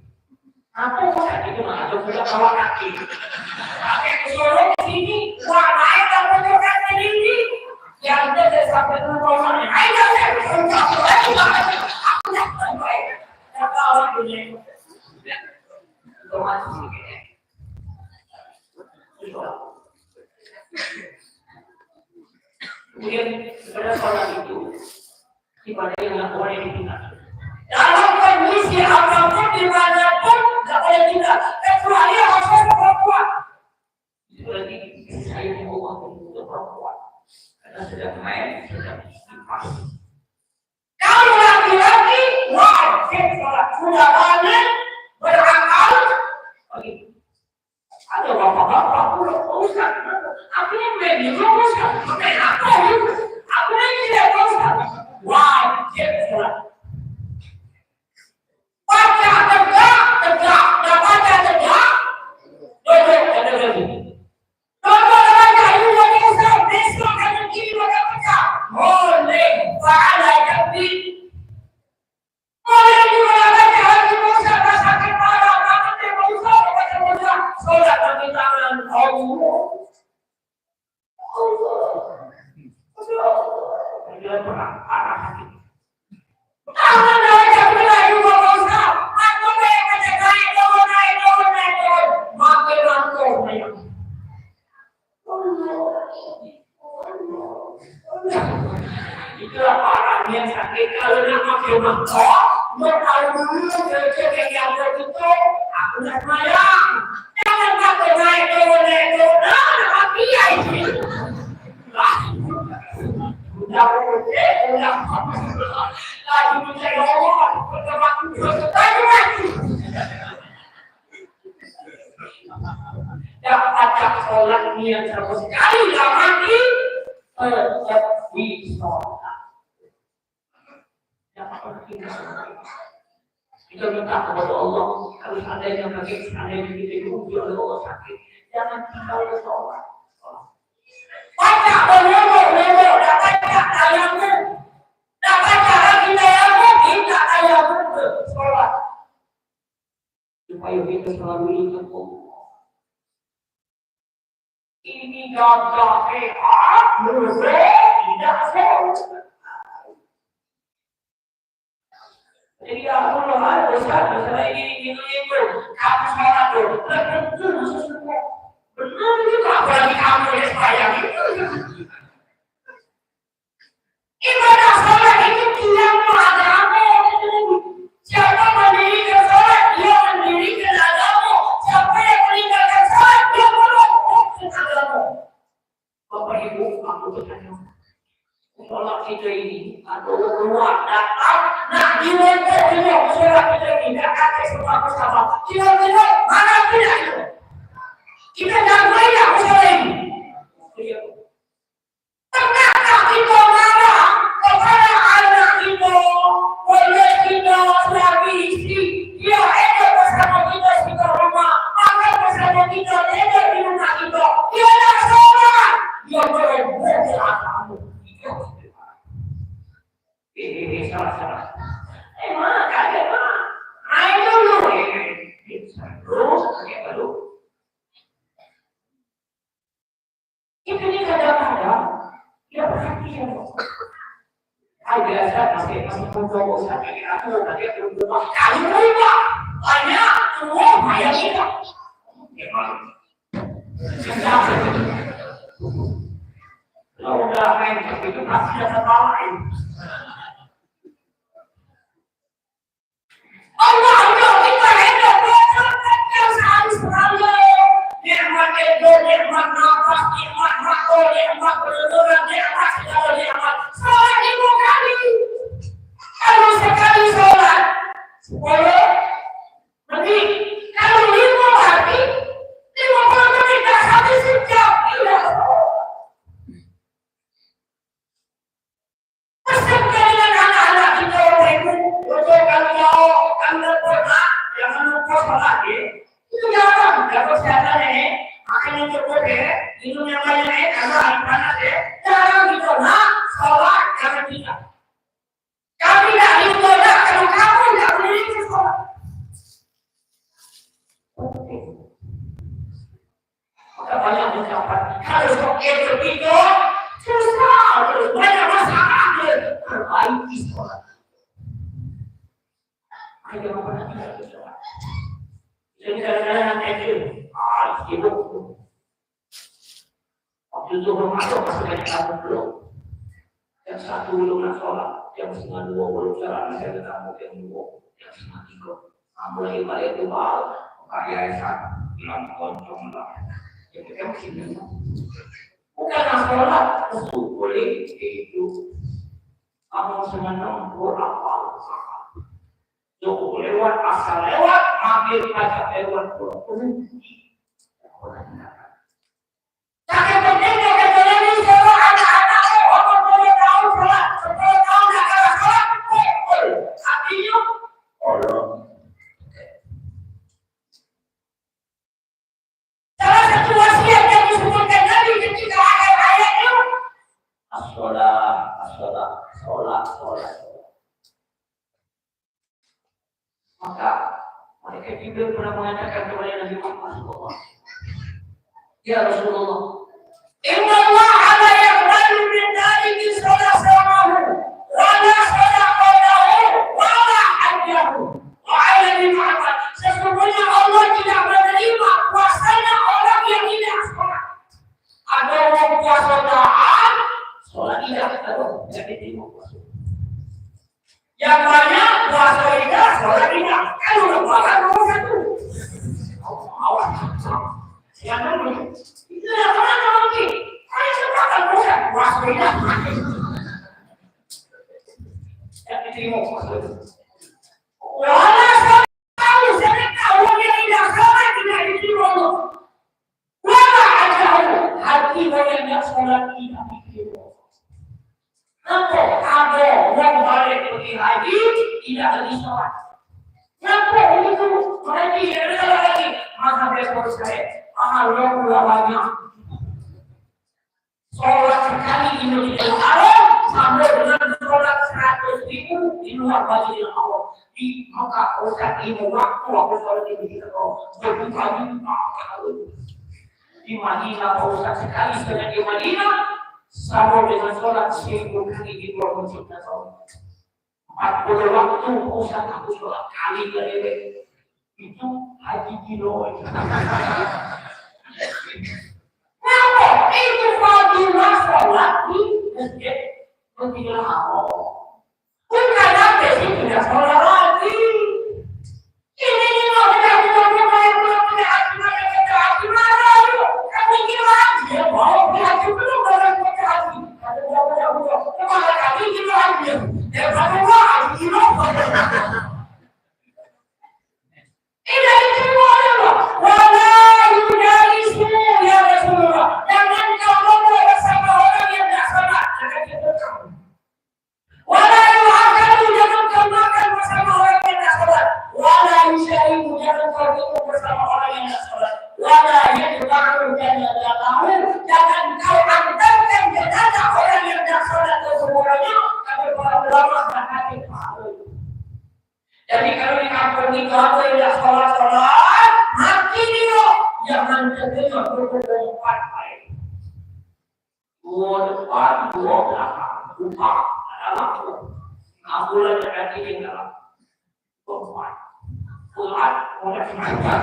Aku usah itu mah, ada punya kawan kaki. Pakai kesuruh ke sini, wah naik dan menunjukkan ke diri. Yang ada sampai ke rumah, ayo saya bersunjuk. Aku tak sampai. Kata orang dunia otomatis begini. Kemudian pada sholat itu ibadah yang dilakukan yang ditinggalkan. Dalam kondisi apapun dimanapun tak boleh tinggal kecuali harus perempuan. Itu berarti saya mau untuk perempuan karena sedang main sedang Kalau laki-laki wajib sholat, sudah balik berakal. Ada bapak-bapak pulang Ustaz, aku yang belum Ustaz, pakai apa itu? Aku yang tidak Ustaz, wajib sholat. Baca tegak, tegak, dah baca tegak, duduk, duduk. Kalau baca ini lagi Ustaz, besok akan kiri baca. Boleh, fa'ala jabbi. Boleh juga baca hati Ustaz, sakit parah, kamu tidak Ustaz, baca Ustaz. Sholat bagi tangan Allah. Dia parah hati. Tangan baca belah juga Ustaz. Aku baca naik turun. Makin langsung. Itulah orang yang sakit kalau nak makin mentok, tahu dulu cek yang begitu, aku nak mayang. Jangan pakai naik turun, tapi ya ini. Udah boleh, udah. Lagi mencari orang, berteman lagi. Dapat sholat niat sama sekali nggak mati, tetap di sholat. Kita minta kepada Allah, kalau seandainya sakit, seandainya kita diuji oleh Allah sakit, jangan tinggal sholat. Baca berlomba, dah baca tayammum, dah baca lagi tayammum, kita tayammum ke sholat, supaya kita selalu ingat Allah. Ini gagah hebat, menurut tidak sholat. Jadi Allah ada besar ini kamu sholat dulu, benar juga apalagi kamu yang sayang itu. Ibadah sholat itu tidak agama. Siapa mendirikan sholat, dia mendirikan agama. Siapa yang meninggalkan sholat, dia merobohkan agama. Bapak Ibu, aku bertanya, sholat kita ini atau keluar datang, nak diletak sholat kita ini, tak kata sama-sama. Kira-kira mana tidak itu? Kita dah bayar sholat ini. Pernahkah kita marah kepada anak kita, oleh kita, suami istri, dia ada bersama kita di rumah, makan bersama kita, ada di rumah kita, dia dah sholat, dia beroboh agama. Salah. Mak, kaget mak. Ayo dulu. Terus, baru. Itu ni kadang-kadang dia perhatian. Biasa masih mencoba sakit aku tadi itu rumah kayu rumah banyak semua bayar kita. Kalau udah main itu pasti ada lain. Allah kita hidup yang selalu nikmat itu, nikmat nafas, nikmat makhluk, nikmat berdoa, nikmat segala nikmat. Sholat 5 kali. Kalau sekali sholat 10 menit. Kalau 5 hari 50 menit dah habis sejam. Tidak. Bersama dengan anak-anak kita ibu, betul kalau jauh, kalau pernah, jangan lupa sholat ya. Itu jangan, kalau kesehatan ini, makan yang cukup ya, minum yang banyak ya, karena air panas ya. Jangan gitu, nak, sholat, jangan tidak. Kalau tidak itu, nak, kalau kamu tidak boleh itu sholat. Maka banyak ucapan, kalau sokir begitu, susah, terus banyak masalah, perbaiki sholat. Ayo, apa nanti kita sholat. Jadi kadang-kadang nanti itu, sibuk. Waktu zuhur masuk, masih banyak kamu belum. Yang 1 belum nak sholat, yang 1:30 belum sholat, saya ketemu yang 2, yang 2:30. Kamu lagi balik itu bal, kayak Aisyah, bilang koncong lah. Ya kita masih bingung. Bukan nak sholat, boleh itu. Kamu senang apa? Yuk lewat asal lewat, ambil aja lewat pulang. Tapi pentingnya kita ini semua anak-anaknya orang boleh tahu sholat, 10 tahun nak kalah sholat, artinya orang. Salah satu wasiat yang disebutkan Nabi ketika akhir ayatnya, sholat. Maka mereka juga pernah mengatakan kepada Nabi Muhammad SAW, ya Rasulullah, inna Allah la yaqbalu min dhalika salatahu wa la sadaqatahu wa la hajjahu wa 'ala Muhammad, sesungguhnya Allah tidak menerima puasanya orang yang tidak sholat. Ada orang puasa taat, sholat tidak, tidak diterima puasa. Yang banyak puasa tidak, sholat tidak. Kalau lebaran nomor 1. Awas. Yang dulu. Itu yang mana lagi? Ada seberapa puasa? Puasa tidak. Yang diterima puasa. Walau saya tahu, saya tahu dia tidak sholat, tidak diterima Allah. Walau ada hati yang tidak sholat, tidak diterima. Nampak ada orang balik pergi haji tidak lagi sholat. Nampak itu berarti ada lagi maka besok saya Allah banyak sholat sekali di Masjidil Haram sampai dengan sholat 100.000 di luar Masjidil Haram di Mekah. Ustaz ini waktu sholat di Masjidil Haram berbuka di Madinah. Ustaz sekali sudah di Madinah sama dengan sholat 1000 kali di luar masjid Nabawi. 40 waktu Ustaz aku sholat kali ke itu haji kilo. Kenapa? Itu fadilah sholat di masjid Masjidil Haram. Bukan apa sih tidak sholat lagi. Ini mau tidak kami kira dia mau haji belum dalam haji. Kemana kami kira haji? Dia kami haji belum. Ini semua Allah. Wala yudarisu ya Rasulullah. Jangan kamu bersama orang yang tidak sholat. Jangan kita kamu. Wala yu'akalu, jangan kamu makan bersama orang yang tidak sholat. Wala yusyaimu, jangan kamu bersama orang yang tidak sholat. Wala yudarisu, jangan kau antarkan jenazah orang yang tidak sholat ke kuburannya. Kami para ulama berkata jadi kalau di kampung itu ada yang tidak sholat, mati dia. Jangan terdengar berdebat baik. 2 depan, 2 belakang, 4 adalah 6 bulan berarti tinggal 4. Pulat, mulai semacam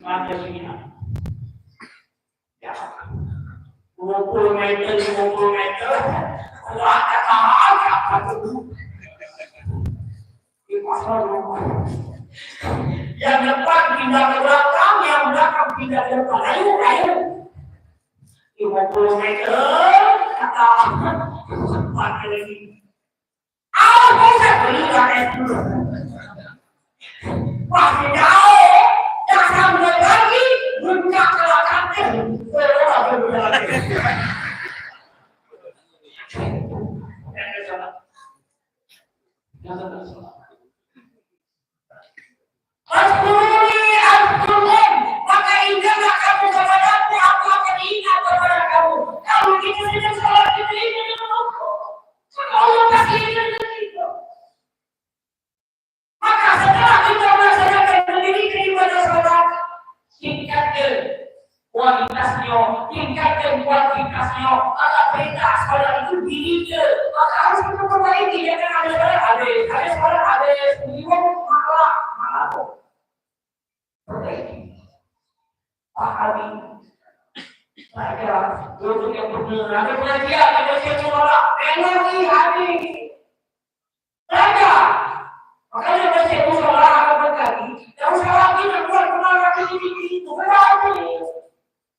ada sini. Ya, 20 meter, 50 meter. Kuat kata apa dulu? Di pasar rumah. Yang depan pindah ke belakang, yang belakang pindah ke depan. Ayo. 50 meter, kata sempat lagi. Apa saya beli rakyat dulu? Pasti jauh, jangan mulai lagi, buka ke belakangnya. Azkuruni, maka ingatlah kamu kepadaku, aku akan ingat kepada kamu. Kalau kita tidak salah, kita ingat dengan Allah. Maka Allah kasih ingat kita. Maka setelah kita melaksanakan pendidikan ibadah sholat, tingkatkan kualitasnya, tingkatkan kuantitasnya. Maka perintah sholat itu dirinya, maka harus kita perbaiki. Jangan ada sholat habis, lima malah perbaiki. Pahami, belajar, duduk yang benar. Ada pengajian, ada sholat, energi habis. Belajar. Makanya baca musola akan berkali, yang usah lagi nak buat kemana ini itu berapa ni?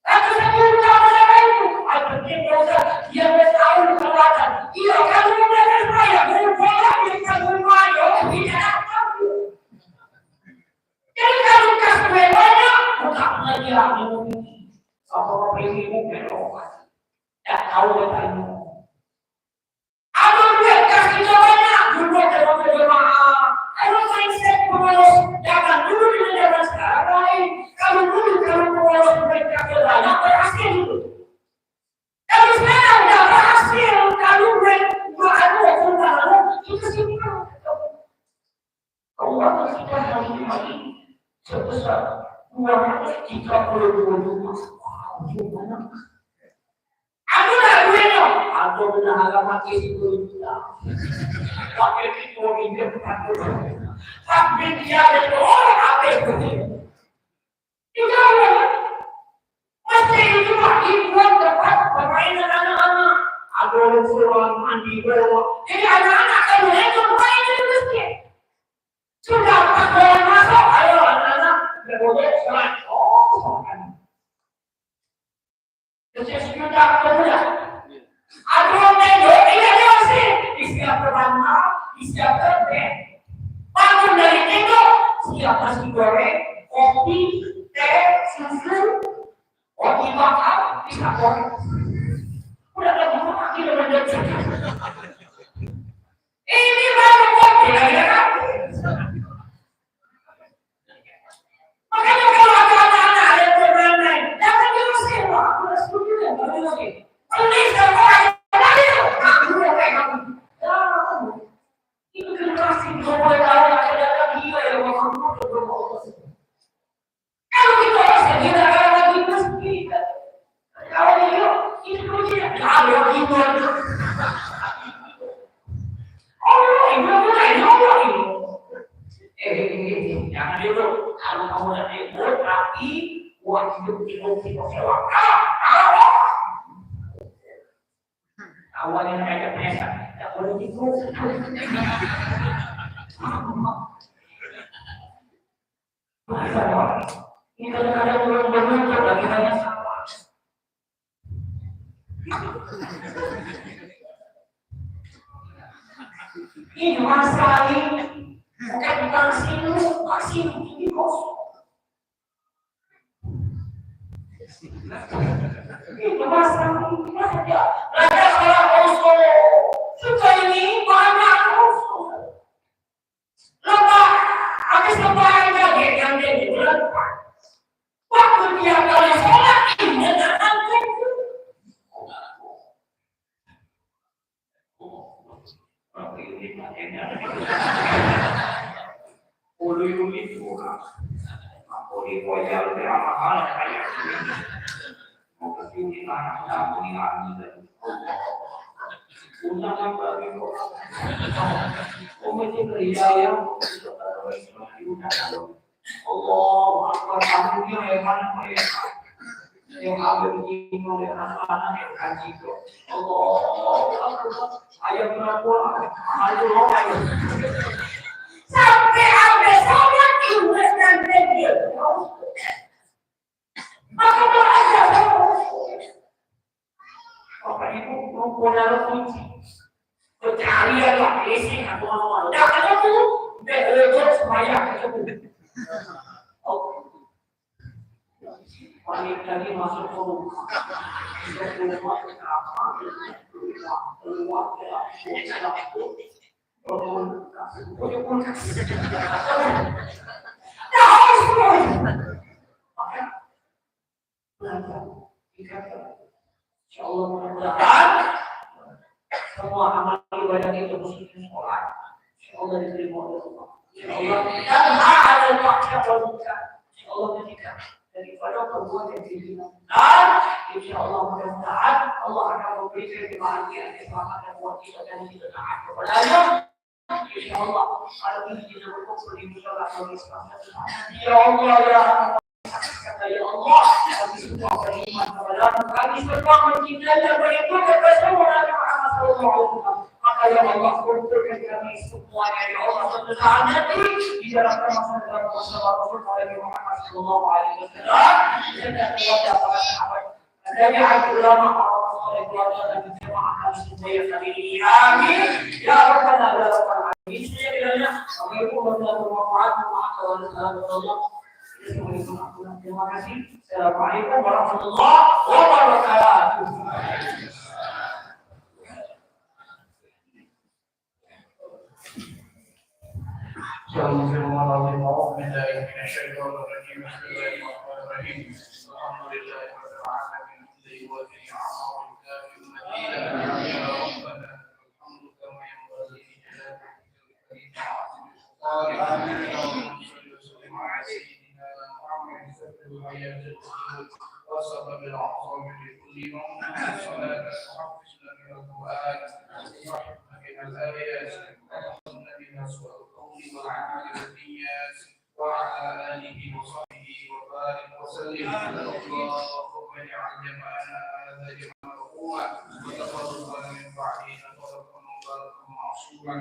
Aku sebut nama itu. penting dosa dia bertahu kelewatan. Iya kalau mereka saya berbola di rumah yo tidak tahu. Jadi kalau kasih banyak bukan lagi aku sama pengen berdoa. Tak tahu betul. Aduh dia kasih banyak berbuat dalam berjemaah. Aduh mindset pengurus jangan dulu di zaman sekarang. Kalau pengurus mereka banyak berhasil dulu. Kalau sekarang tidak berhasil, kalau beradu itu simpel. Allah sudah hari sebesar 232 rumah. Gimana? Aku tak duitnya. Aku benar agama kiri kita. Tapi itu ini bukan. Tapi dia itu orang apa itu? Juga mesti itu ibuan dapat permainan anak-anak. Aku suruh mandi baru. Jadi anak-anak kalau itu main di masjid. Sudah pas boleh masuk, ayo anak-anak boleh sholat. Oh, kan. Jadi sudah kemudian. Aku menengok, dia masih siap pertama, siap kedua. Bangun dari tengok, siap nasi goreng, kopi, teh, susu, roti bakar, bisa goreng. Udah lagi makan dengan dia. Ini baru kopi, ya kan? Makanya kalau ada anak-anak yang bermain, jangan diusir. Aku udah setuju ya, nggak diusir. Pelis orang lain, aku udah kayak kamu. Itu generasi boleh tahu ada gila yang mau kamu berbohong. Kalau kita orang gila kalau lagi mesti, kalau dia itu dia kalau itu. Oh, ibu mulai ngomong. Jangan dulu. Kalau kamu nak ikut, tapi buat hidup kita sewa. Awalnya ada penyakit, tak boleh ikut. Ini kadang-kadang orang bermuncul lagi banyak sama. Ini masalah ini. Bukan sini ini kosong. Itu masalah ini saja. Raja orang kosong. Suka ini banyak kosong. Lepas habis lebaran lagi yang dia dilakukan. Waktu dia kali sholat ini datang ke Ulu itu aku diboyal mahal kayak ini. Mau kesini anak ini dan punya apa itu? Mesti kerja yang Allah Akbar kamunya yang mana yang ambil ini oleh anak-anak yang kaji itu. Allah ayat berapa? Ayat sampai habis sholat Inggris dan Belgia. Maka beraja Bapak Ibu mempunyai kunci. Pencarian lah, isi atau apa. Dah ketemu, betul supaya ketemu. Wanita lagi masuk ke rumah. Keluar ke kamar, keluar ke dapur. Insyaallah mudah-mudahan semua amal ibadah itu mesti sholat. Insyaallah diterima oleh Allah. Insyaallah dan ada waktu berbuka. Insyaallah ketika daripada perbuatan yang dihina. Dan insyaallah mudah-mudahan Allah akan memberikan kebahagiaan keselamatan buat kita dan kita taat kepadanya. Insyaallah kalau ini kita berkumpul di musola bagi semangat. Ya Allah ya kata ya Allah kami semua beriman kepada kami semua mencintainya beriman kepada Nabi Muhammad SAW. Maka ya Allah kumpulkan kami semuanya ya Allah sebesar nanti di dalam permasalahan bersama Nabi Muhammad SAW dan keluarga para sahabat. Dari ulama oleh keluarga dan jemaah semuanya kali. Amin. Ya Rabbal alamin. Saya kiranya apa itu bermanfaat Allah. Terima kasih. Assalamualaikum warahmatullahi wabarakatuh. وعلى آله وصحبه وبارك وسلم. اللهم اجعل جمعنا هذا جمعا مرحوما وتفرقنا من بعده تفرقا مباركا معصوما.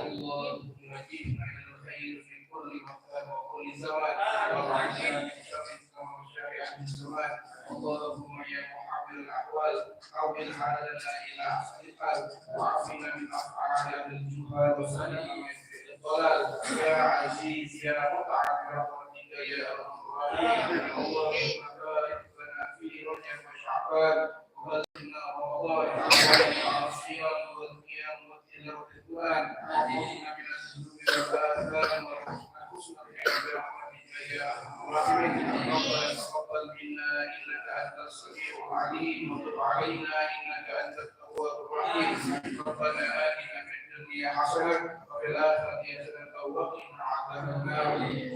اللهم اجعلنا من الخير في كل مكان وكل زمان وارحمنا من شر وشر اهل الزمان. اللهم يا محمل الاحوال حول حالنا الى احسن الحال وعافنا من افعال الجهال وسلم من الضلال. يا عزيز يا مطعم برحمتك يا ارحم الراحمين. اللهم بارك لنا في رجب وشعبان وبلغنا رمضان وجعلنا الصيام والقيام والتلاوه القران. اللهم من الذنوب والاثام وارزقنا حسن الخير برحمتك يا ارحم الراحمين. ربنا تقبل منا انك انت السميع العليم وتب علينا انك انت التواب الرحيم. ربنا اتنا في الدنيا حسنه وفي الاخره حسنه وقنا عذاب النار.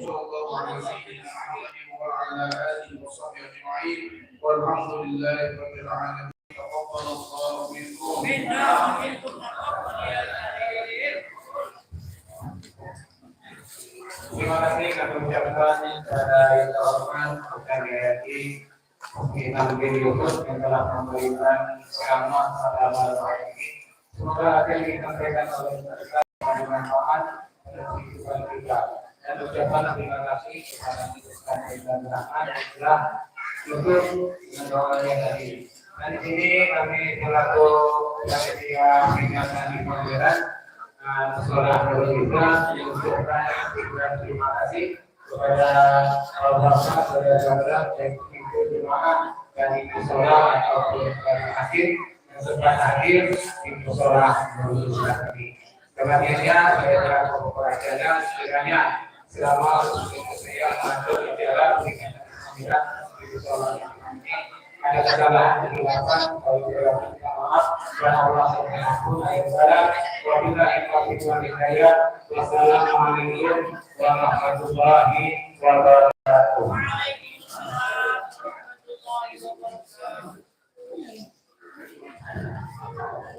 صلى الله على سيدنا محمد وعلى اله وصحبه اجمعين والحمد لله رب العالمين. تقبل الله منكم منا ومنكم تقبل يا كريم. Terima kasih kami ucapkan kepada yang terhormat Ustaz Yayati Bintang di YouTube yang telah memberikan ceramah pada malam hari ini. Semoga apa yang disampaikan oleh Ustaz bermanfaat dan kehidupan kita. Dan ucapan terima kasih kepada Ustaz dan Rahman yang telah duduk dengan doanya tadi. Dan di sini kami selaku panitia peringatan di Pemberan sekolah juga mengucapkan terima kasih kepada Bapak saudara-saudara dan ibu jemaah dari musola ataupun dari akhir yang sempat hadir di musola Nurul ini. Kemudiannya saya berapa pelajaran sekiranya selama saya masuk di dalam dengan pembimbingan di musola ini ada kesalahan dilakukan kalau tidak minta maaf dan Allah Subhanahu wa taala. Wabillahi taufiq wal hidayah. Wassalamualaikum warahmatullahi wabarakatuh. Waalaikumsalam warahmatullahi wabarakatuh.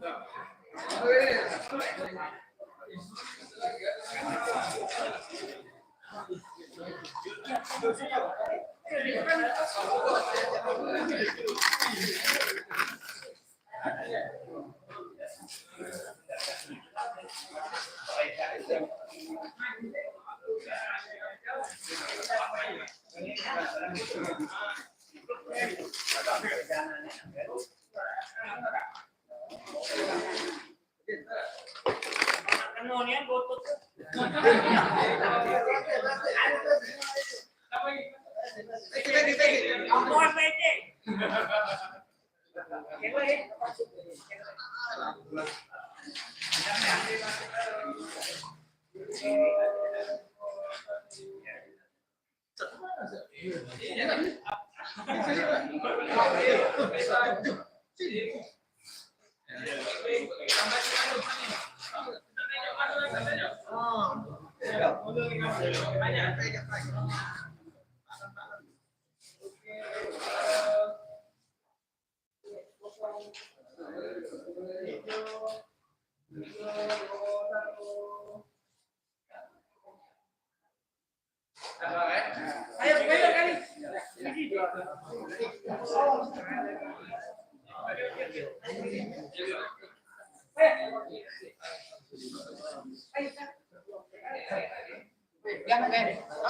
Nah. Kemudian botol. Apa PT? Ayo kali.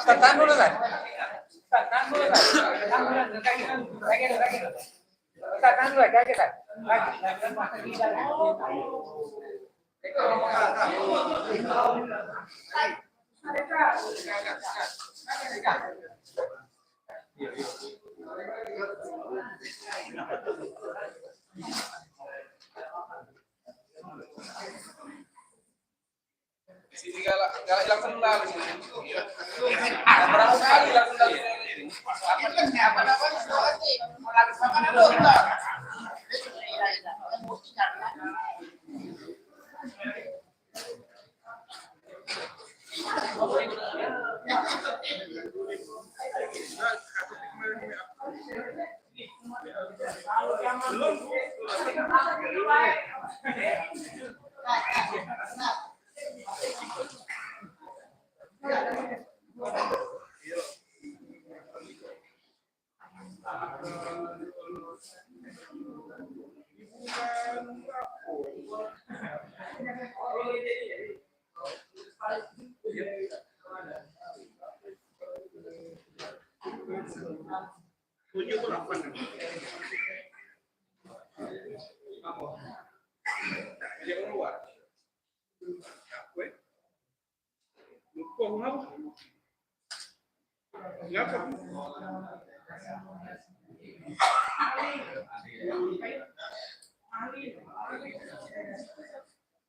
Startan dulu kan? Startan dulu kan? Startan dulu lagi kan? Sini galak hilang sendal di sini. Berapa kali hilang sendal di sini? Apa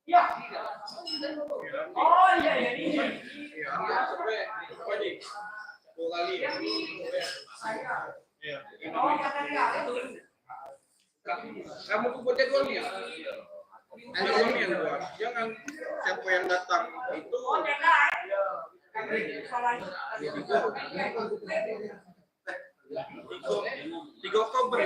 Ya. Oh iya ini. Kamu tuh buat jadwalnya. Jadwalnya yang buat. Jangan siapa yang datang itu. Tiga Oktober.